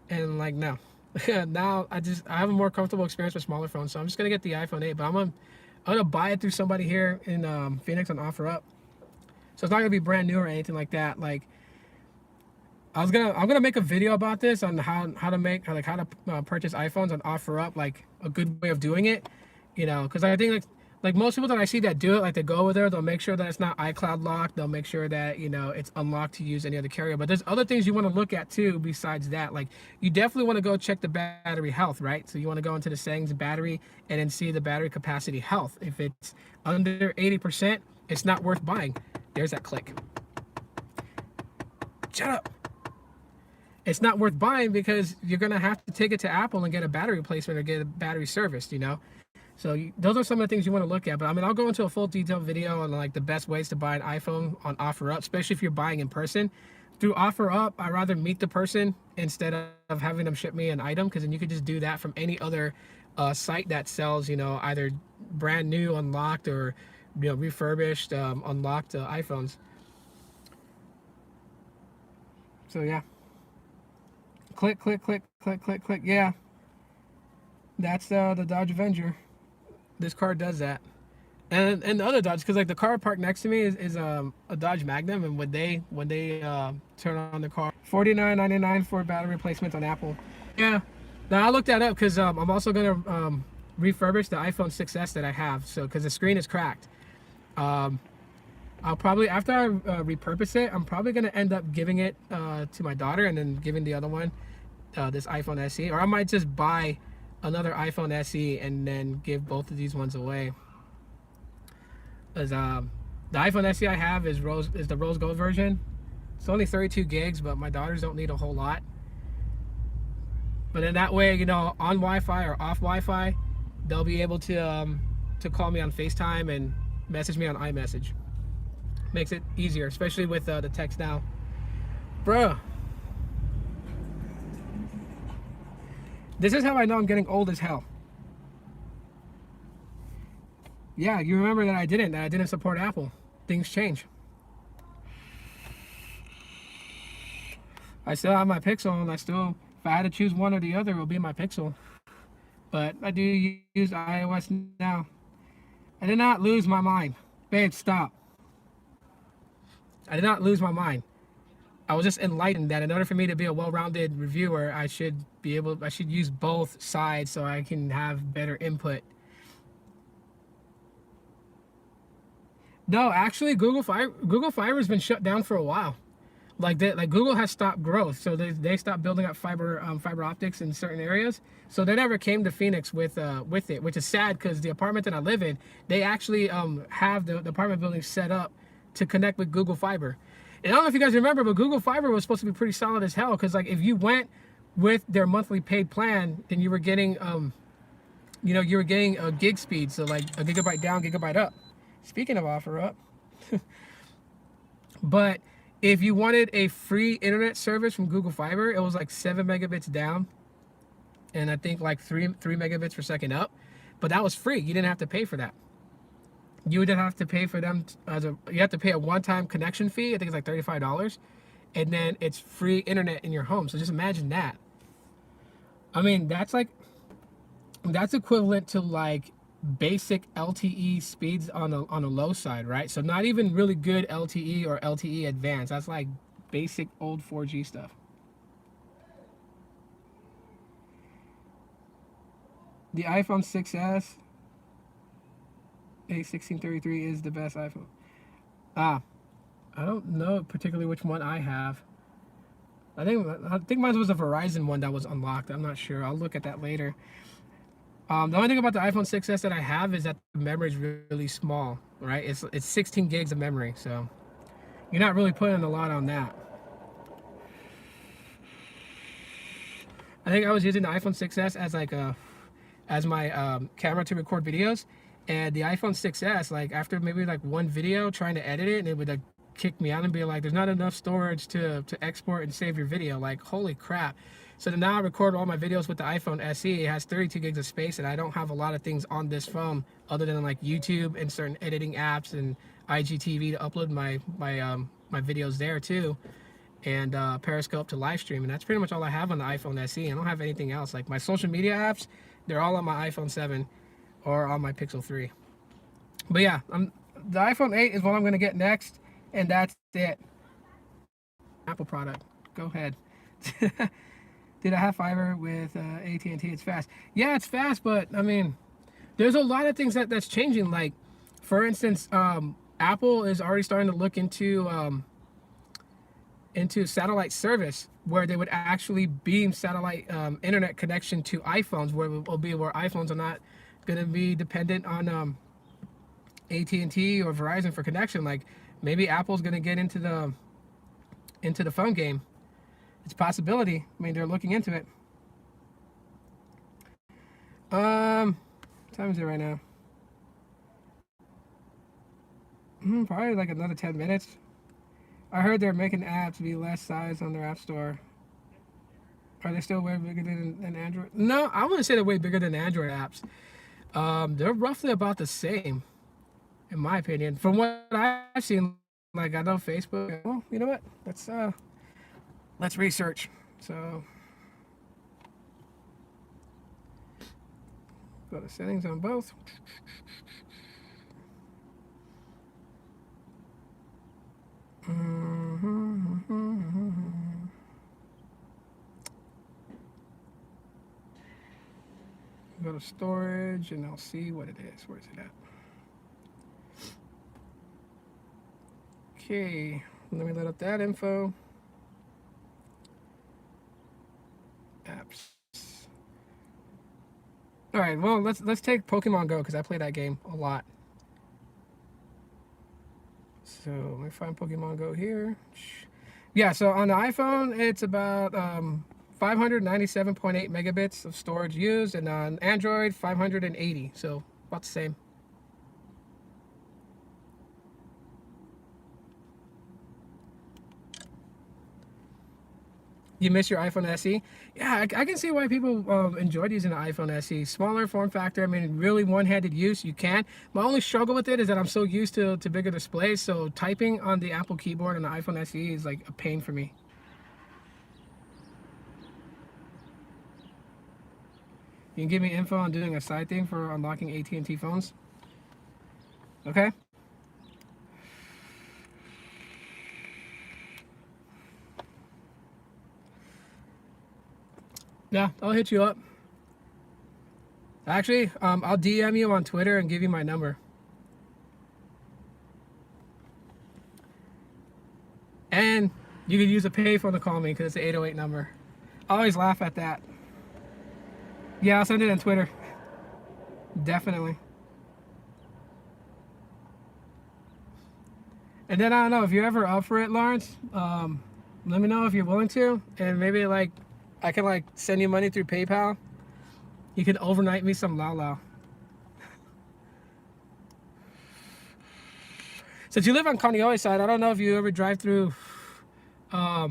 and like no. Now I have a more comfortable experience with smaller phones. So I'm just gonna get the iPhone 8. But I'm gonna buy it through somebody here in Phoenix on OfferUp. So it's not gonna be brand new or anything like that. Like I'm gonna make a video about this on how to purchase iPhones on OfferUp, like a good way of doing it, because I think like most people that I see that do it, like they go over there, they'll make sure that it's not iCloud locked, they'll make sure that it's unlocked to use any other carrier. But there's other things you want to look at too besides that. Like you definitely want to go check the battery health, right? So you want to go into the settings of battery and then see the battery capacity health. If it's under 80%, it's not worth buying. There's that click. Shut up. It's not worth buying because you're going to have to take it to Apple and get a battery replacement or get a battery serviced, So those are some of the things you want to look at. But I mean, I'll go into a full detailed video on like the best ways to buy an iPhone on OfferUp, especially if you're buying in person. Through OfferUp, I'd rather meet the person instead of having them ship me an item, because then you could just do that from any other site that sells, either brand new, unlocked, or refurbished, unlocked iPhones. So yeah. Click, click, click, click, click, click. Yeah, that's the Dodge Avenger. This car does that, and the other Dodge, because like the car parked next to me is a Dodge Magnum, and when they turn on the car, $49.99 for battery replacement on Apple. Yeah, now I looked that up because I'm also gonna refurbish the iPhone 6s that I have, so because the screen is cracked. I'll probably, after I repurpose it, I'm probably gonna end up giving it to my daughter, and then giving the other one this iPhone SE, or I might just buy another iPhone SE and then give both of these ones away. As the iPhone SE I have is the rose gold version. It's only 32 gigs, but my daughters don't need a whole lot. But in that way, on Wi-Fi or off Wi-Fi, they'll be able to call me on FaceTime and message me on iMessage. Makes it easier, especially with the text now. Bruh. This is how I know I'm getting old as hell. Yeah, you remember that I didn't support Apple. Things change. I still have my Pixel, and if I had to choose one or the other, it would be my Pixel. But I do use iOS now. I did not lose my mind. Babe, stop. I did not lose my mind. I was just enlightened that in order for me to be a well-rounded reviewer, I should use both sides so I can have better input. No, actually, Google Fiber has been shut down for a while. like Google has stopped growth, so they stopped building up fiber optics in certain areas. So they never came to Phoenix with it, which is sad because the apartment that I live in, they actually have the apartment building set up to connect with Google Fiber. And I don't know if you guys remember, but Google Fiber was supposed to be pretty solid as hell, because like if you went with their monthly paid plan, then you were getting you were getting a gig speed, so like a gigabyte down, gigabyte up. Speaking of offer up. But if you wanted a free internet service from Google Fiber, it was like 7 megabits down, and I think like 3 megabits per second up. But that was free. You didn't have to pay for that. You would have to pay for them you have to pay a one-time connection fee. I think it's like $35, and then it's free internet in your home. So just imagine that. I mean, that's equivalent to like basic LTE speeds on the low side, right? So not even really good LTE or LTE advanced. That's like basic old 4G stuff. The iPhone 6s A1633 is the best iPhone. I don't know particularly which one I have. I think mine was a Verizon one that was unlocked. I'm not sure. I'll look at that later. The only thing about the iPhone 6s that I have is that the memory is really small, right? It's 16 gigs of memory, so you're not really putting a lot on that. I think I was using the iPhone 6s as my camera to record videos, and the iPhone 6s, like after maybe like one video trying to edit it, and it would like kick me out and be like, there's not enough storage to export and save your video. Like, holy crap. So now I record all my videos with the iPhone SE. It has 32 gigs of space, and I don't have a lot of things on this phone other than like YouTube and certain editing apps and IGTV to upload my videos there too, and Periscope to live stream. And that's pretty much all I have on the iPhone SE. I don't have anything else. Like my social media apps, they're all on my iPhone 7 or on my Pixel 3. But yeah, the iPhone 8 is what I'm gonna get next, and that's it. Apple product. Go ahead. Did I have fiber with AT&T? It's fast. Yeah, it's fast, but I mean, there's a lot of things that's changing. Like, for instance, Apple is already starting to look into satellite service, where they would actually beam satellite internet connection to iPhones, where it will be where iPhones are not going to be dependent on AT&T or Verizon for connection. Like, maybe Apple's going to get into the phone game. It's a possibility. I mean, they're looking into it. What time is it right now? Probably like another 10 minutes. I heard they're making apps be less size on their app store. Are they still way bigger than Android? No, I wouldn't say they're way bigger than Android apps. They're roughly about the same, in my opinion. From what I've seen, like I know Facebook. Well, you know what? Let's research. So go to settings on both. Go to storage and I'll see what it is. Where's it at? Okay, let me let up that info. Apps. All right, well, let's take Pokemon Go, because I play that game a lot. So let me find Pokemon Go here. Yeah, so on the iPhone, it's about 597.8 megabits of storage used, and on Android, 580. So about the same. You miss your iPhone SE? Yeah, I can see why people enjoyed using the iPhone SE. Smaller form factor. I mean, really one-handed use, you can. My only struggle with it is that I'm so used to bigger displays, so typing on the Apple keyboard on the iPhone SE is like a pain for me. You can give me info on doing a side thing for unlocking AT&T phones? Okay. Yeah, I'll hit you up. Actually, I'll DM you on Twitter and give you my number. And You could use a payphone to call me because it's an 808 number. I always laugh at that. Yeah, I'll send it on Twitter. Definitely. And then I don't know if you're ever up for it, Lawrence. Let me know if you're willing to, and maybe like I can like send you money through PayPal. You can overnight me some lao lao. Since you live on Kaneohe side, I don't know if you ever drive through. I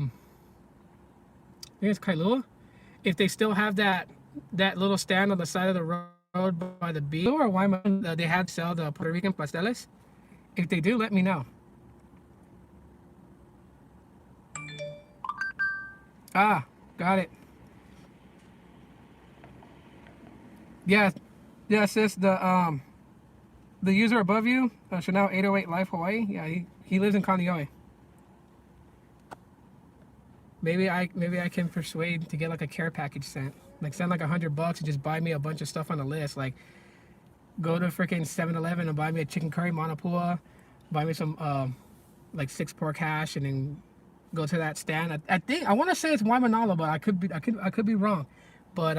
think it's Kailua. If they still have that little stand on the side of the road by the beach, or why they had sell the Puerto Rican pasteles. If they do, let me know. Ah, got it. Yeah, yeah, sis. The user above you, Chanel 808 Life Hawaii. Yeah, he lives in Kaneohe. Maybe I can persuade to get like a care package sent. Like send like $100 and just buy me a bunch of stuff on the list. Like go to freaking 7-Eleven and buy me a chicken curry manapua, buy me some like 6 pork hash, and then go to that stand. I think I want to say it's Waimanalo, but I could be wrong. But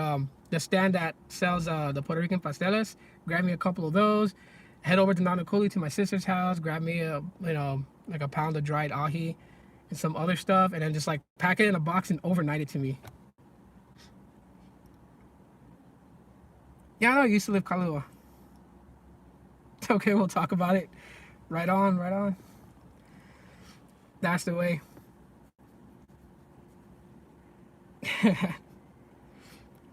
the stand that sells the Puerto Rican pasteles, grab me a couple of those. Head over to Nanakuli to my sister's house, grab me a like a pound of dried ahi and some other stuff, and then just like pack it in a box and overnight it to me. Yeah, I know you used to live Kailua. Okay, we'll talk about it. Right on, right on. That's the way.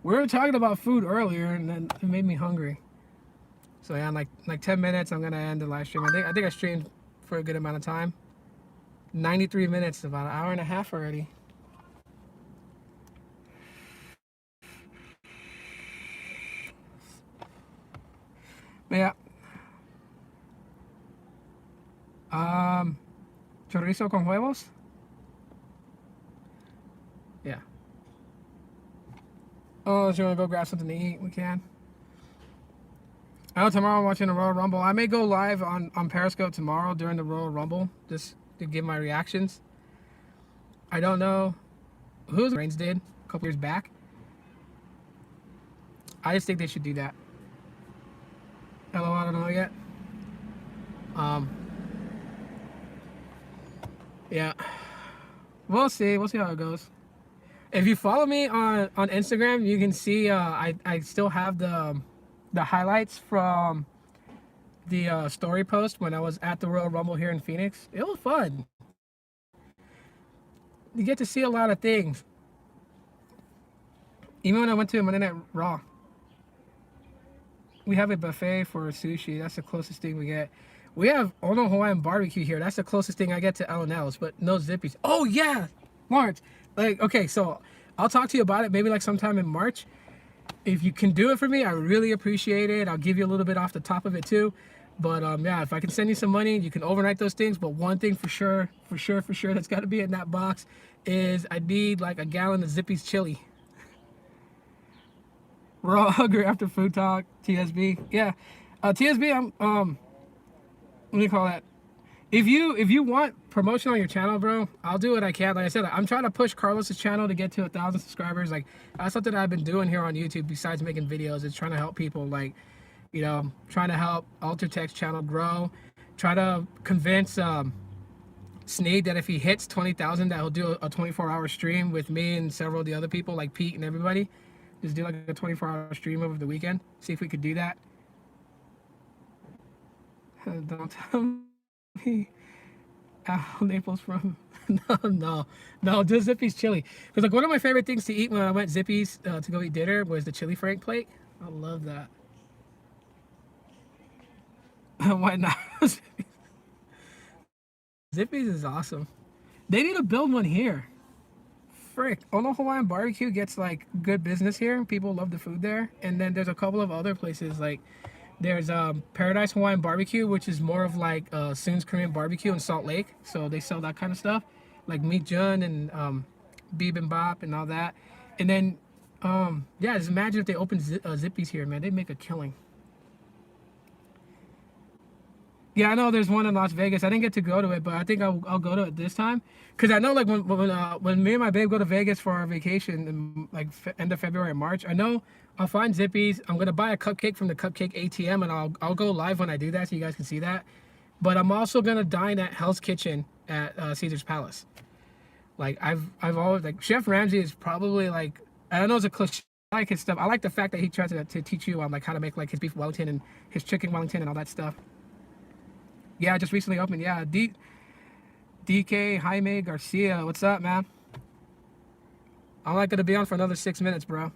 We were talking about food earlier, and then it made me hungry. So yeah, in like 10 minutes, I'm gonna end the live stream. I think I streamed for a good amount of time. 93 minutes, about an hour and a half already. But yeah. Chorizo con huevos. Yeah. Oh, if you want to go grab something to eat, we can. I know tomorrow I'm watching the Royal Rumble. I may go live on Periscope tomorrow during the Royal Rumble, just to give my reactions. I don't know who the Reigns did a couple years back. I just think they should do that. Aloha, I don't know yet. Yeah. We'll see. We'll see how it goes. If you follow me on Instagram, you can see I still have the highlights from the story post when I was at the Royal Rumble here in Phoenix. It was fun. You get to see a lot of things. Even when I went to Monday Night Raw. We have a buffet for sushi. That's the closest thing we get. We have Ono Hawaiian barbecue here. That's the closest thing I get to L&L's, but no Zippies. Oh yeah, Lawrence. Like, okay, so I'll talk to you about it maybe like sometime in March. If you can do it for me, I really appreciate it. I'll give you a little bit off the top of it too. But yeah, if I can send you some money, you can overnight those things. But one thing for sure, that's got to be in that box is I need like a gallon of Zippy's chili. We're all hungry after food talk. TSB, yeah. TSB, I'm what do you call that? If you want promotion on your channel, bro, I'll do what I can. Like I said, I'm trying to push Carlos's channel to get to 1,000 subscribers. Like that's something that I've been doing here on YouTube besides making videos. It's trying to help people, like, you know, trying to help Altertech's channel grow. Try to convince Sneed that if he hits 20,000, that he'll do a 24-hour stream with me and several of the other people, like Pete and everybody. Just do like a 24-hour stream over the weekend. See if we could do that. Don't tell me Al Naples from no, just Zippy's chili. Because like one of my favorite things to eat when I went Zippy's to go eat dinner was the chili Frank plate. I love that. Why not? Zippy's is awesome. They need to build one here. Frick, Ono Hawaiian barbecue gets like good business here. People love the food there. And then there's a couple of other places like there's Paradise Hawaiian Barbecue, which is more of like Soon's Korean barbecue in Salt Lake. So they sell that kind of stuff, like Meat Jun and Bibimbap and all that. And then, yeah, just imagine if they opened Zippy's here, man. They'd make a killing. Yeah, I know there's one in Las Vegas. I didn't get to go to it, but I think I'll go to it this time. Cause I know like when me and my babe go to Vegas for our vacation in like end of February and March, I know I'll find Zippy's. I'm gonna buy a cupcake from the cupcake ATM, and I'll go live when I do that, so you guys can see that. But I'm also gonna dine at Hell's Kitchen at Caesar's Palace. Like I've always like Chef Ramsay is probably like, I don't know, it's a cliche. I like his stuff. I like the fact that he tries to teach you like how to make like his beef Wellington and his chicken Wellington and all that stuff. Yeah, just recently opened. Yeah, DK Jaime Garcia. What's up, man? I'm not gonna be on for another 6 minutes, bro.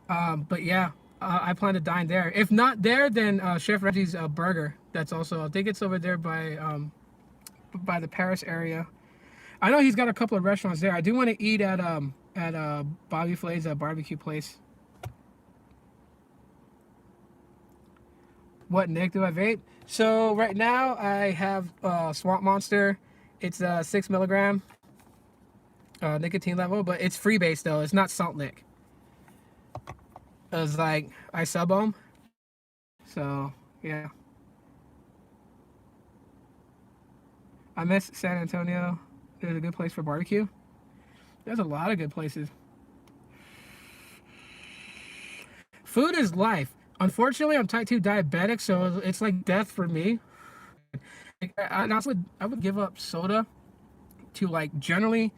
But yeah, I plan to dine there. If not there, then Chef Reggie's Burger. That's also, I think it's over there by the Paris area. I know he's got a couple of restaurants there. I do want to eat at Bobby Flay's barbecue place. What, Nick, do I vape? So right now I have Swamp Monster. It's 6 milligram nicotine level, but it's freebase though. It's not salt nic. It's like I sub them. So yeah. I miss San Antonio. There's a good place for barbecue. There's a lot of good places. Food is life. Unfortunately, I'm type 2 diabetic, so it's like death for me. I would give up soda to like generally.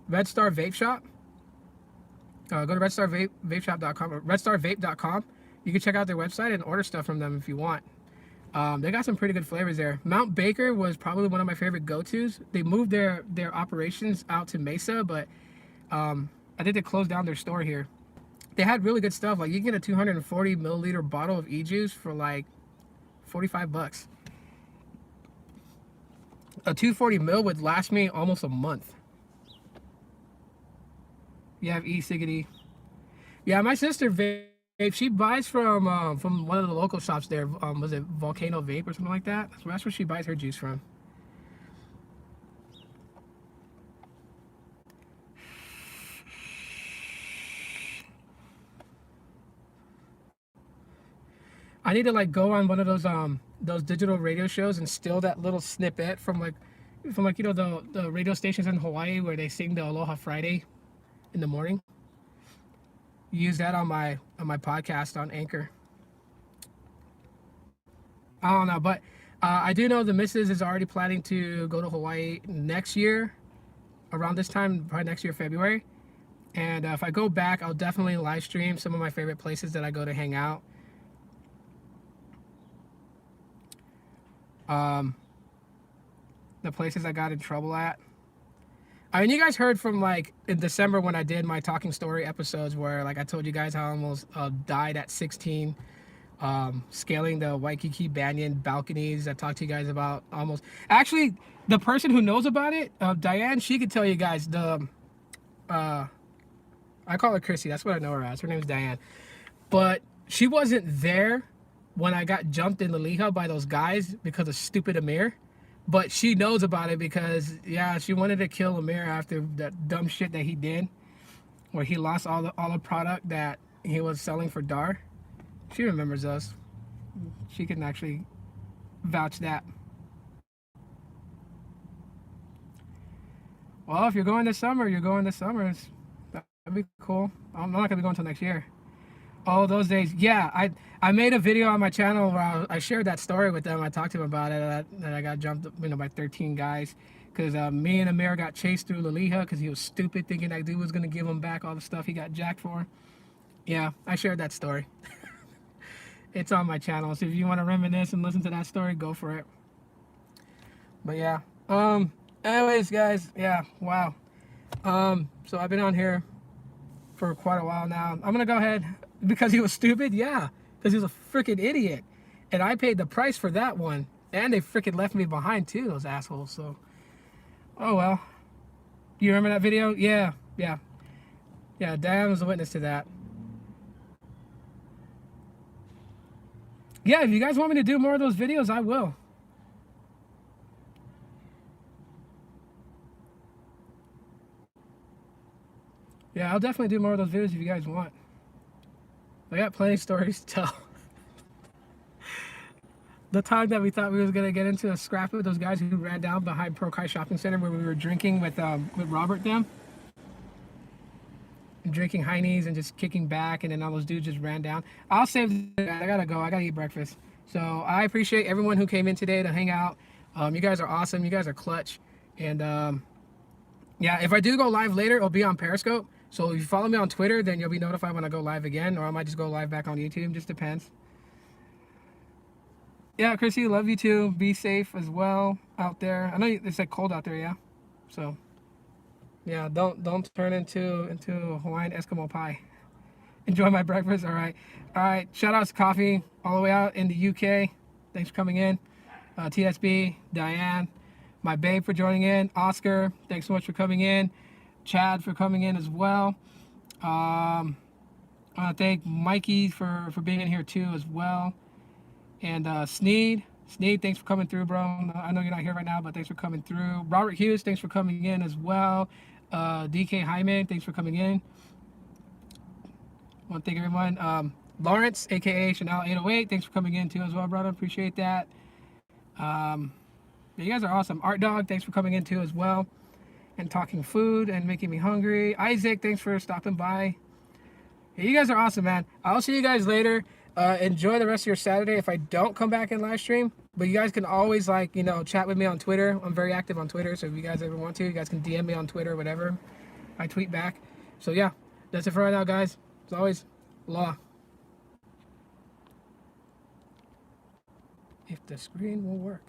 Red Star Vape Shop. Go to redstarvapeshop.com or redstarvape.com. You can check out their website and order stuff from them if you want. They got some pretty good flavors there. Mount Baker was probably one of my favorite go-tos. They moved their operations out to Mesa, but I think they closed down their store here. They had really good stuff. Like you can get a 240 milliliter bottle of e-juice for like $45. A 240 mil would last me almost a month. You have e-ciggity. Yeah, my sister vape. She buys from one of the local shops there. Was it Volcano Vape or something like that? That's where she buys her juice from. I need to like go on one of those digital radio shows and steal that little snippet from like you know the radio stations in Hawaii where they sing the Aloha Friday in the morning. Use that on my podcast on Anchor. I don't know, but I do know the missus is already planning to go to Hawaii next year, around this time, probably next year, February. And if I go back, I'll definitely live stream some of my favorite places that I go to hang out. The places I got in trouble at. I mean, you guys heard from like in December when I did my talking story episodes where like I told you guys how I almost died at 16, scaling the Waikiki Banyan balconies. I talked to you guys about almost. Actually, the person who knows about it, Diane, she could tell you guys I call her Chrissy. That's what I know her as. Her name's Diane. But she wasn't there when I got jumped in the Aloha by those guys because of stupid Amir. But she knows about it because, yeah, she wanted to kill Amir after that dumb shit that he did, where he lost all the product that he was selling for Dar. She remembers us. She can actually vouch that. Well, if you're going this summer, you're going this summer. That'd be cool. I'm not gonna be going until next year. Oh, those days. Yeah, I made a video on my channel where I shared that story with them. I talked to them about it, that I got jumped, by 13 guys. Because me and Amir got chased through Aloha because he was stupid, thinking that dude was going to give him back all the stuff he got jacked for. Yeah, I shared that story. It's on my channel, so if you want to reminisce and listen to that story, go for it. But yeah. Anyways, guys, yeah, wow. So I've been on here for quite a while now. I'm going to go ahead. Because he was stupid? Yeah. Because he was a freaking idiot. And I paid the price for that one. And they freaking left me behind too, those assholes. So, oh well. You remember that video? Yeah. Yeah. Yeah, Dan was a witness to that. Yeah, if you guys want me to do more of those videos, I will. Yeah, I'll definitely do more of those videos if you guys want. I got plenty of stories to tell. The time that we thought we was gonna get into a scrap with those guys who ran down behind Pro Kai Shopping Center where we were drinking with Robert them. Drinking Heinies and just kicking back, and then all those dudes just ran down. I'll save that. I gotta go. I gotta eat breakfast. So I appreciate everyone who came in today to hang out. You guys are awesome. You guys are clutch. And yeah, if I do go live later, it'll be on Periscope. So if you follow me on Twitter, then you'll be notified when I go live again, or I might just go live back on YouTube. Just depends. Yeah, Chrissy, love you too. Be safe as well out there. I know it's like cold out there, yeah. So yeah, don't turn into a Hawaiian Eskimo pie. Enjoy my breakfast. All right. Shout out to Coffee all the way out in the UK. Thanks for coming in. TSB, Diane, my babe for joining in. Oscar, thanks so much for coming in. Chad for coming in as well. I want to thank Mikey for being in here too as well. And Sneed, thanks for coming through, bro. I know you're not here right now, but thanks for coming through. Robert Hughes, thanks for coming in as well. DK Hyman, thanks for coming in. I want to thank everyone. Lawrence, aka Chanel 808, thanks for coming in too as well, brother. Appreciate that. You guys are awesome. Art Dog, thanks for coming in too as well. And talking food and making me hungry. Isaac, thanks for stopping by. Yeah, you guys are awesome, man. I'll see you guys later. Enjoy the rest of your Saturday if I don't come back in live stream. But you guys can always, like, you know, chat with me on Twitter. I'm very active on Twitter, so if you guys ever want to, you guys can DM me on Twitter or whatever. I tweet back. So yeah, that's it for right now, guys. As always, Aloha. If the screen will work.